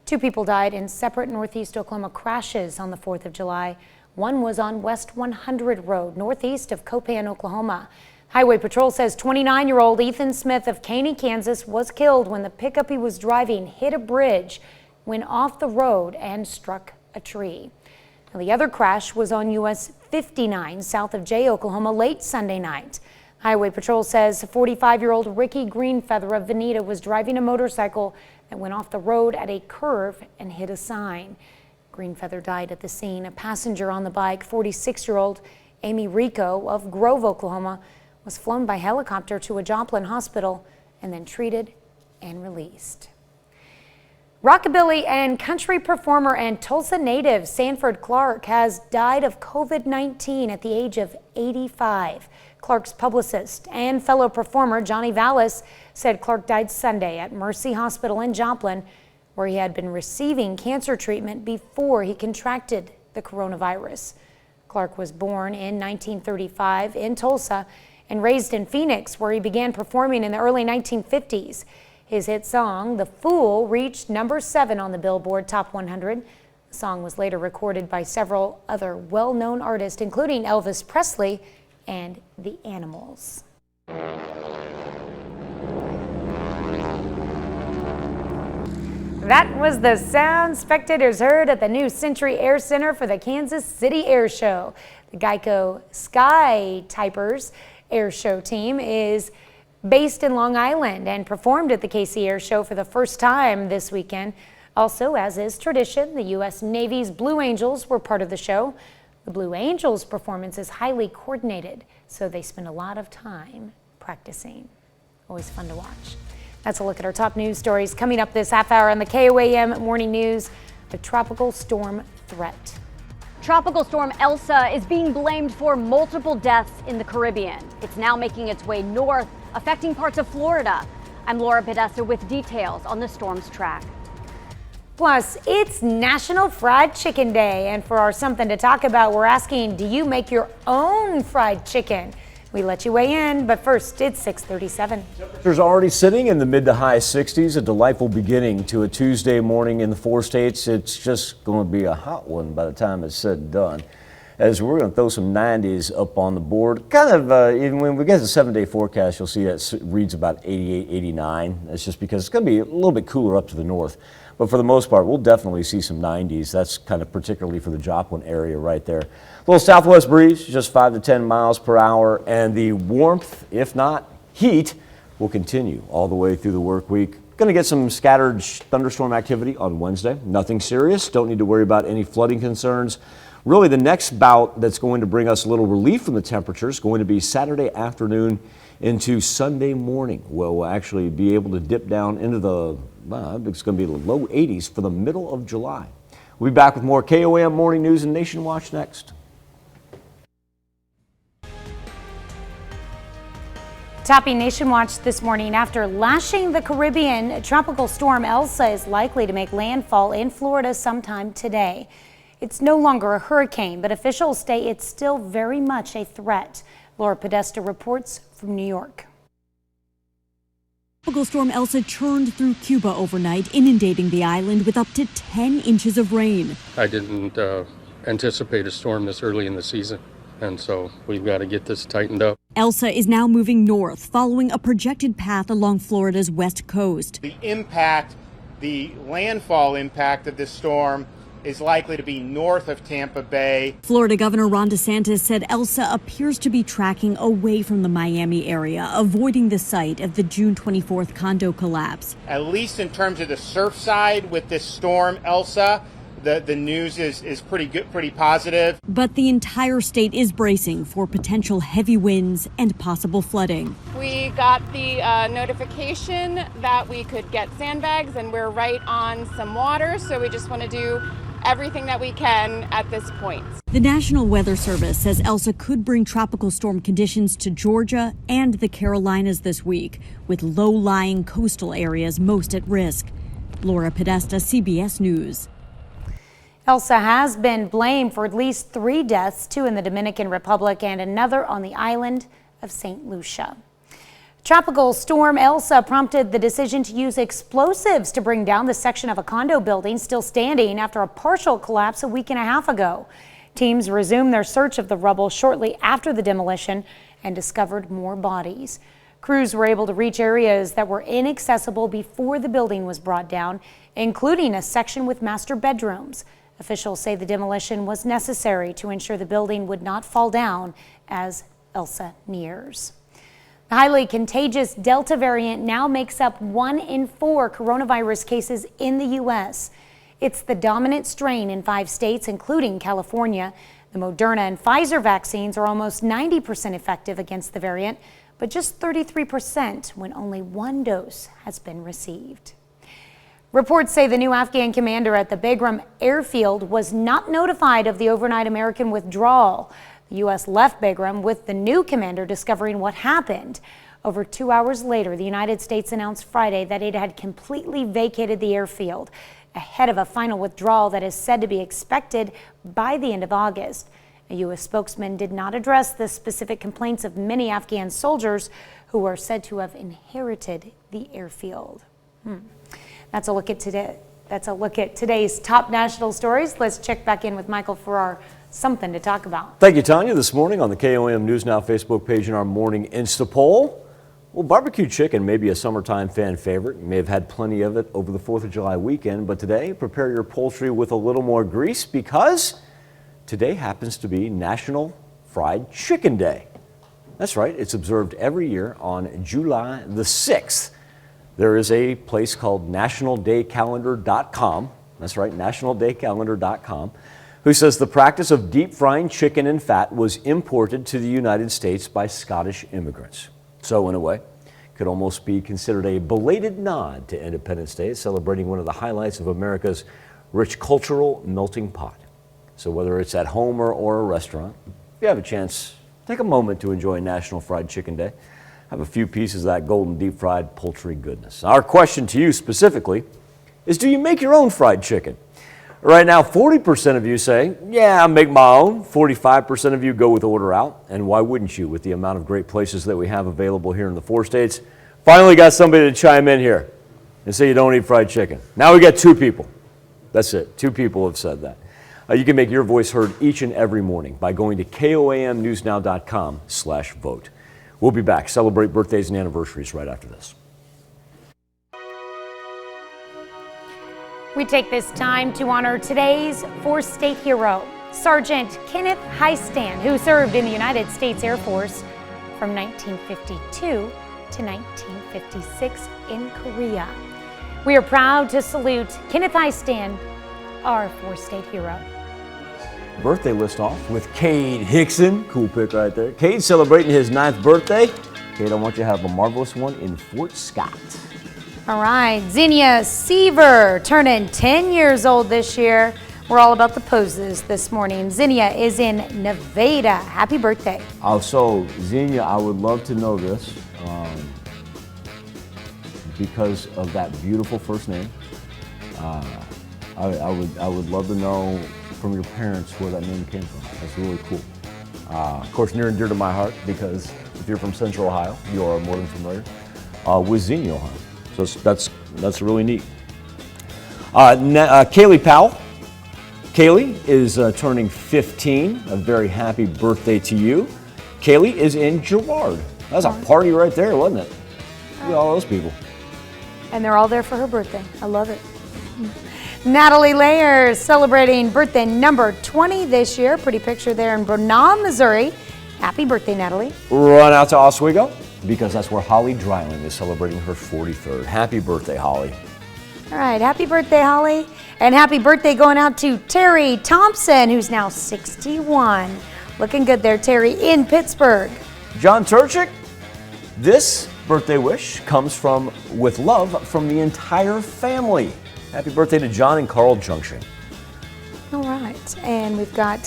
2 people died in separate Northeast Oklahoma crashes on the 4th of July. One was on West 100 Road, northeast of Copan, Oklahoma. Highway Patrol says 29-year-old Ethan Smith of Caney, Kansas was killed when the pickup he was driving hit a bridge, went off the road, and struck a tree. Now, the other crash was on US 59 south of Jay, Oklahoma, late Sunday night. Highway Patrol says 45-year-old Ricky Greenfeather of Veneta was driving a motorcycle that went off the road at a curve and hit a sign. Greenfeather died at the scene. A passenger on the bike, 46-year-old Amy Rico of Grove, Oklahoma, was flown by helicopter to a Joplin hospital and then treated and released. Rockabilly and country performer and Tulsa native Sanford Clark has died of COVID-19 at the age of 85. Clark's publicist and fellow performer Johnny Vallis said Clark died Sunday at Mercy Hospital in Joplin, where he had been receiving cancer treatment before he contracted the coronavirus. Clark was born in 1935 in Tulsa and raised in Phoenix, where he began performing in the early 1950s. His hit song, The Fool, reached number 7 on the Billboard Top 100. The song was later recorded by several other well-known artists, including Elvis Presley and the Animals. That was the sound spectators heard at the new Century Air Center for the Kansas City Air Show. The Geico Sky Typers Air Show team is based in Long Island and performed at the KC Air Show for the first time this weekend. Also, as is tradition, the U.S. Navy's Blue Angels were part of the show. The Blue Angels performance is highly coordinated, so they spend a lot of time practicing. Always fun to watch. That's a look at our top news stories. Coming up this half hour on the KOAM Morning News, the tropical storm threat. Tropical storm Elsa is being blamed for multiple deaths in the Caribbean. It's now making its way north, affecting parts of Florida. I'm Laura Podesta with details on the storm's track. Plus, it's National Fried Chicken Day, and for our Something to Talk About, we're asking, do you make your own fried chicken? We let you weigh in, but first, it's 6:37. Temperatures already sitting in the mid to high 60s, a delightful beginning to a Tuesday morning in the 4 states. It's just going to be a hot one by the time it's said and done, as we're going to throw some 90s up on the board. Kind of, even when we get to the 7-day forecast, you'll see that reads about 88, 89. That's just because it's going to be a little bit cooler up to the north. But for the most part, we'll definitely see some 90s. That's kind of particularly for the Joplin area right there. A little southwest breeze, just 5 to 10 miles per hour, and the warmth, if not heat, will continue all the way through the work week. Going to get some scattered thunderstorm activity on Wednesday. Nothing serious. Don't need to worry about any flooding concerns. Really, the next bout that's going to bring us a little relief from the temperatures is going to be Saturday afternoon into Sunday morning. We'll actually be able to dip down into the, it's going to be the low 80s for the middle of July. We'll be back with more KOAM Morning News and Nation Watch next. Topping Nation Watch this morning, after lashing the Caribbean, Tropical Storm Elsa is likely to make landfall in Florida sometime today. It's no longer a hurricane, but officials say it's still very much a threat. Laura Podesta reports from New York. Tropical Storm Elsa churned through Cuba overnight, inundating the island with up to 10 inches of rain. I didn't anticipate a storm this early in the season, and so we've got to get this tightened up. Elsa is now moving north, following a projected path along Florida's west coast. The landfall impact of this storm is likely to be north of Tampa Bay. Florida Governor Ron DeSantis said Elsa appears to be tracking away from the Miami area, avoiding the site of the June 24th condo collapse. At least in terms of the surf side with this storm Elsa, the news is pretty good, pretty positive. But the entire state is bracing for potential heavy winds and possible flooding. We got the notification that we could get sandbags, and we're right on some water, so we just want to do everything that we can at this point. The National Weather Service says Elsa could bring tropical storm conditions to Georgia and the Carolinas this week, with low-lying coastal areas most at risk. Laura Podesta, CBS News. Elsa has been blamed for at least 3 deaths, 2 in the Dominican Republic and another on the island of St. Lucia. Tropical storm Elsa prompted the decision to use explosives to bring down the section of a condo building still standing after a partial collapse a week and a half ago. Teams resumed their search of the rubble shortly after the demolition and discovered more bodies. Crews were able to reach areas that were inaccessible before the building was brought down, including a section with master bedrooms. Officials say the demolition was necessary to ensure the building would not fall down as Elsa nears. The highly contagious Delta variant now makes up 1 in 4 coronavirus cases in the U.S. It's the dominant strain in 5 states, including California. The Moderna and Pfizer vaccines are almost 90% effective against the variant, but just 33% when only one dose has been received. Reports say the new Afghan commander at the Bagram airfield was not notified of the overnight American withdrawal. The U.S. left Bagram with the new commander discovering what happened. Over 2 hours later, the United States announced Friday that it had completely vacated the airfield ahead of a final withdrawal that is said to be expected by the end of August. A U.S. spokesman did not address the specific complaints of many Afghan soldiers who are said to have inherited the airfield. That's a look at today. That's a look at today's top national stories. Let's check back in with Michael for our something to talk about. Thank you, Tanya. This morning on the KOAM News Now Facebook page in our morning Insta poll. Well, barbecue chicken may be a summertime fan favorite. You may have had plenty of it over the 4th of July weekend, but today prepare your poultry with a little more grease because today happens to be National Fried Chicken Day. That's right, it's observed every year on July the 6th. There is a place called nationaldaycalendar.com, that's right, nationaldaycalendar.com, who says the practice of deep frying chicken in fat was imported to the United States by Scottish immigrants. So in a way, could almost be considered a belated nod to Independence Day, celebrating one of the highlights of America's rich cultural melting pot. So whether it's at home or a restaurant, if you have a chance, take a moment to enjoy National Fried Chicken Day. Have a few pieces of that golden deep fried poultry goodness. Our question to you specifically is, do you make your own fried chicken? Right now, 40% of you say, yeah, I make my own. 45% of you go with order out. And why wouldn't you, with the amount of great places that we have available here in the 4 states? Finally got somebody to chime in here and say you don't eat fried chicken. Now we got 2 people. That's it. 2 people have said that. You can make your voice heard each and every morning by going to KOAMnewsnow.com/vote. We'll be back. Celebrate birthdays and anniversaries right after this. We take this time to honor today's 4-state hero, Sergeant Kenneth Heistan, who served in the United States Air Force from 1952 to 1956 in Korea. We are proud to salute Kenneth Heistan, our 4-state hero. Birthday list off with Cade Hickson. Cool pick right there. Cade celebrating his 9th birthday. Cade, I want you to have a marvelous one in Fort Scott. All right, Xenia Seaver turning 10 years old this year. We're all about the poses this morning. Xenia is in Nevada. Happy birthday. So Xenia, I would love to know this because of that beautiful first name. I would love to know from your parents where that name came from. That's really cool. Of course, near and dear to my heart because if you're from Central Ohio, you are more than familiar with Xenia, Ohio. So that's really neat. Kaylee Powell. Kaylee is turning 15. A very happy birthday to you. Kaylee is in Girard. That's a party right there, wasn't it? Look at all those people. And they're all there for her birthday. I love it. Natalie Layers celebrating birthday number 20 this year. Pretty picture there in Brenham, Missouri. Happy birthday, Natalie. Run out to Oswego because that's where Holly Dryling is celebrating her 43rd. Happy birthday, Holly. All right, happy birthday, Holly. And happy birthday going out to Terry Thompson, who's now 61. Looking good there, Terry, in Pittsburgh. John Turchik, this birthday wish comes from with love from the entire family. Happy birthday to John and Carl Junction. All right, and we've got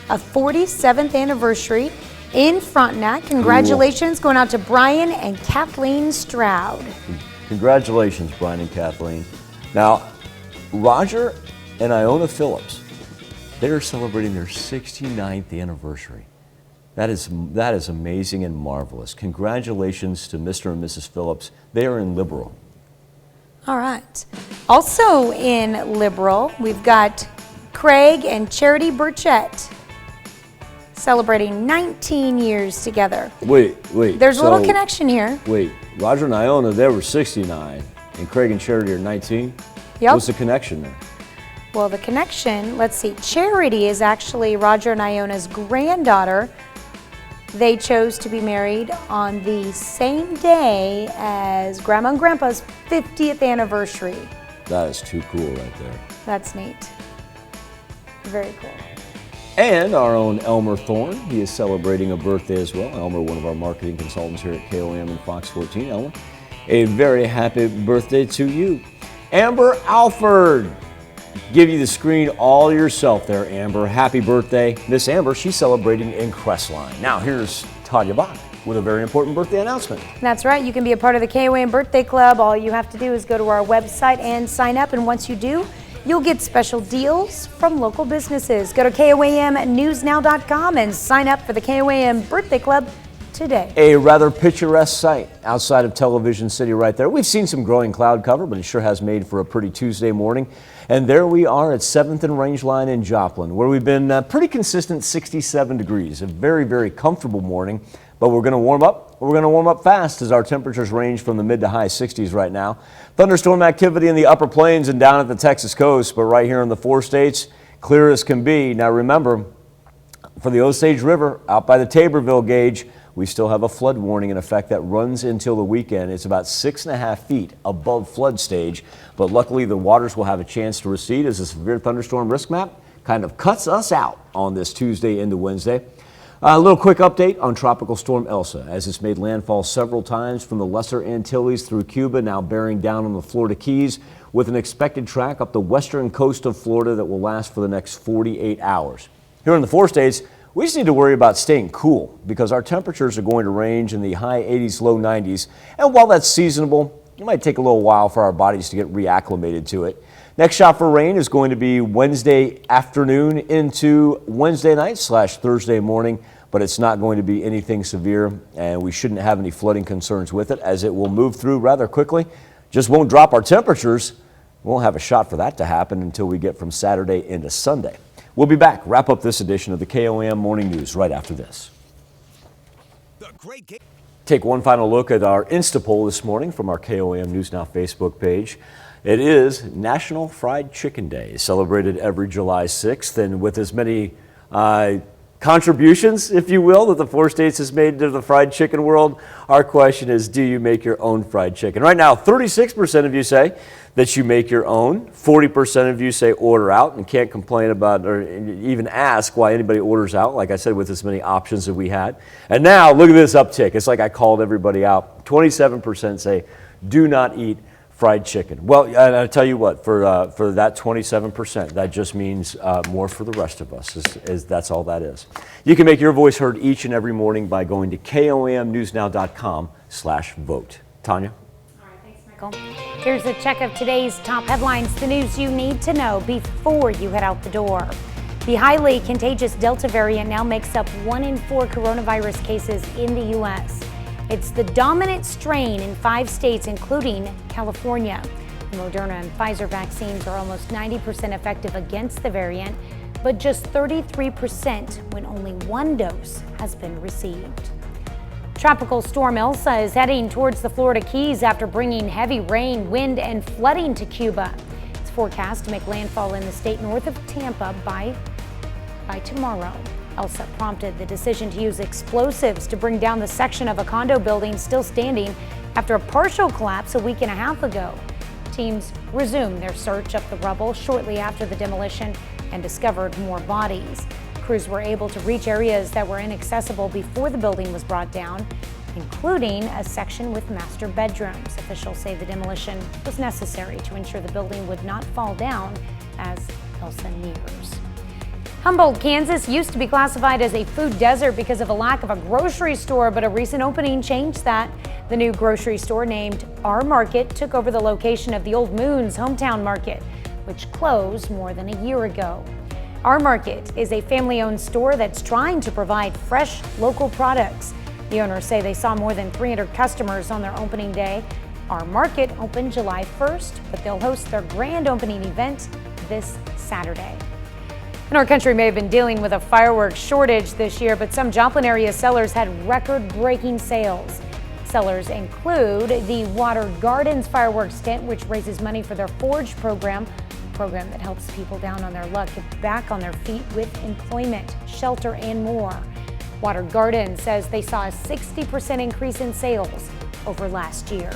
a 47th anniversary in Frontenac. Congratulations going out to Brian and Kathleen Stroud. Congratulations, Brian and Kathleen. Now, Roger and Iona Phillips, they are celebrating their 69th anniversary. That is amazing and marvelous. Congratulations to Mr. and Mrs. Phillips. They are in Liberal. All right. Also in Liberal, we've got Craig and Charity Burchett celebrating 19 years together. Wait. There's a little connection here. Wait, Roger and Iona, they were 69, and Craig and Charity are 19? Yep. What's the connection there? Well, the connection, let's see, Charity is actually Roger and Iona's granddaughter. They chose to be married on the same day as Grandma and Grandpa's 50th anniversary. That is too cool right there. That's neat. Very cool. And our own Elmer Thorne, he is celebrating a birthday as well. Elmer, one of our marketing consultants here at KOAM and Fox 14. Elmer, a very happy birthday to you. Amber Alford, give you the screen all yourself there, Amber. Happy birthday. Miss Amber, she's celebrating in Crestline. Now here's Tanya Bach with a very important birthday announcement. That's right. You can be a part of the KOAM Birthday Club. All you have to do is go to our website and sign up. And once you do, you'll get special deals from local businesses. Go to KOAMnewsnow.com and sign up for the KOAM Birthday Club today. A rather picturesque site outside of Television City right there. We've seen some growing cloud cover, but it sure has made for a pretty Tuesday morning. And there we are at 7th and Rangeline in Joplin, where we've been pretty consistent 67 degrees. A very, very comfortable morning, but we're going to warm up. We're going to warm up fast as our temperatures range from the mid to high 60s right now. Thunderstorm activity in the upper plains and down at the Texas coast, but right here in the 4 states, clear as can be. Now remember, for the Osage River out by the Taborville gauge, we still have a flood warning in effect that runs until the weekend. It's about 6.5 feet above flood stage, but luckily the waters will have a chance to recede as the severe thunderstorm risk map kind of cuts us out on this Tuesday into Wednesday. A little quick update on Tropical Storm Elsa as it's made landfall several times from the Lesser Antilles through Cuba, now bearing down on the Florida Keys with an expected track up the western coast of Florida that will last for the next 48 hours. Here in the 4 states, we just need to worry about staying cool because our temperatures are going to range in the high 80s, low 90s. And while that's seasonable, it might take a little while for our bodies to get reacclimated to it. Next shot for rain is going to be Wednesday afternoon into Wednesday night / Thursday morning, but it's not going to be anything severe and we shouldn't have any flooding concerns with it as it will move through rather quickly. Just won't drop our temperatures. We won't have a shot for that to happen until we get from Saturday into Sunday. We'll be back, wrap up this edition of the KOAM Morning News right after this. Take one final look at our Insta poll this morning from our KOAM News Now Facebook page. It is National Fried Chicken Day, celebrated every July 6th, and with as many contributions, if you will, that the 4 states has made to the fried chicken world, our question is, do you make your own fried chicken? Right now, 36% of you say that you make your own. 40% of you say order out and can't complain about or even ask why anybody orders out, like I said, with as many options that we had. And now, look at this uptick. It's like I called everybody out. 27% say do not eat fried chicken. Well, and I'll tell you what, for that 27%, that just means more for the rest of us. That's all that is. You can make your voice heard each and every morning by going to KOAMnewsnow.com/vote. Tanya? Here's a check of today's top headlines, the news you need to know before you head out the door. The highly contagious Delta variant now makes up 1 in 4 coronavirus cases in the U.S. It's the dominant strain in 5 states, including California. The Moderna and Pfizer vaccines are almost 90% effective against the variant, but just 33% when only 1 dose has been received. Tropical Storm Elsa is heading towards the Florida Keys after bringing heavy rain, wind, and flooding to Cuba. It's forecast to make landfall in the state north of Tampa by tomorrow. Elsa prompted the decision to use explosives to bring down the section of a condo building still standing after a partial collapse a week and a half ago. Teams resumed their search up the rubble shortly after the demolition and discovered more bodies. Crews were able to reach areas that were inaccessible before the building was brought down, including a section with master bedrooms. Officials say the demolition was necessary to ensure the building would not fall down as Elsa nears. Humboldt, Kansas used to be classified as a food desert because of a lack of a grocery store, but a recent opening changed that. The new grocery store named Our Market took over the location of the Old Moon's hometown market, which closed more than a year ago. Our Market is a family-owned store that's trying to provide fresh, local products. The owners say they saw more than 300 customers on their opening day. Our Market opened July 1st, but they'll host their grand opening event this Saturday. And our country may have been dealing with a fireworks shortage this year, but some Joplin area sellers had record-breaking sales. Sellers include the Water Gardens fireworks tent, which raises money for their Forge program that helps people down on their luck get back on their feet with employment, shelter, and more. Water Gardens says they saw a 60% increase in sales over last year.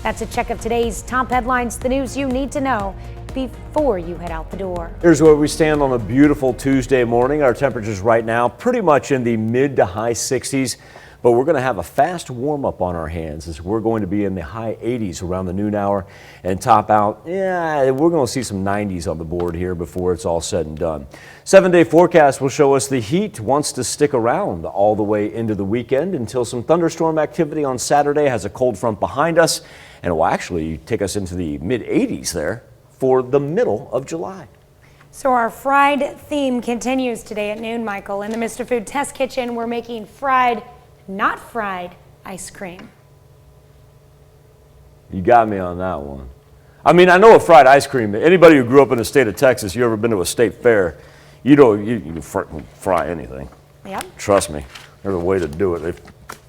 That's a check of today's top headlines, the news you need to know before you head out the door. Here's where we stand on a beautiful Tuesday morning. Our temperatures right now pretty much in the mid to high 60s. But we're going to have a fast warm-up on our hands as we're going to be in the high 80s around the noon hour and top out. Yeah, we're going to see some 90s on the board here before it's all said and done. 7-day forecast will show us the heat wants to stick around all the way into the weekend until some thunderstorm activity on Saturday has a cold front behind us, and it will actually take us into the mid 80s there for the middle of July. So our fried theme continues today at noon, Michael. In the Mr. Food Test Kitchen, we're making fried, not fried, ice cream. You got me on that one. I mean, I know a fried ice cream. Anybody who grew up in the state of Texas, you ever been to a state fair, you know you can fry anything. Yep. Trust me, there's a way to do it. They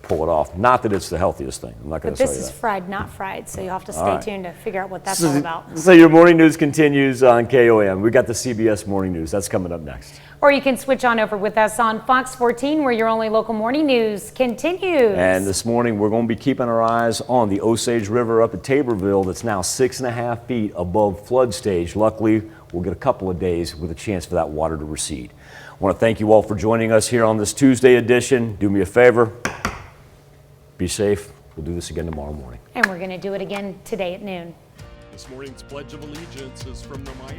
pull it off. Not that it's the healthiest thing. I'm not going But to tell this you is that. fried, not fried, so you'll have to stay right. tuned to figure out what that's all about. So your morning news continues on KOAM. We got the CBS Morning News. That's coming up next. Or you can switch on over with us on Fox 14, where your only local morning news continues. And this morning, we're going to be keeping our eyes on the Osage River up at Taborville that's now 6.5 feet above flood stage. Luckily, we'll get a couple of days with a chance for that water to recede. I want to thank you all for joining us here on this Tuesday edition. Do me a favor. Be safe. We'll do this again tomorrow morning. And we're going to do it again today at noon. This morning's Pledge of Allegiance is from the Miami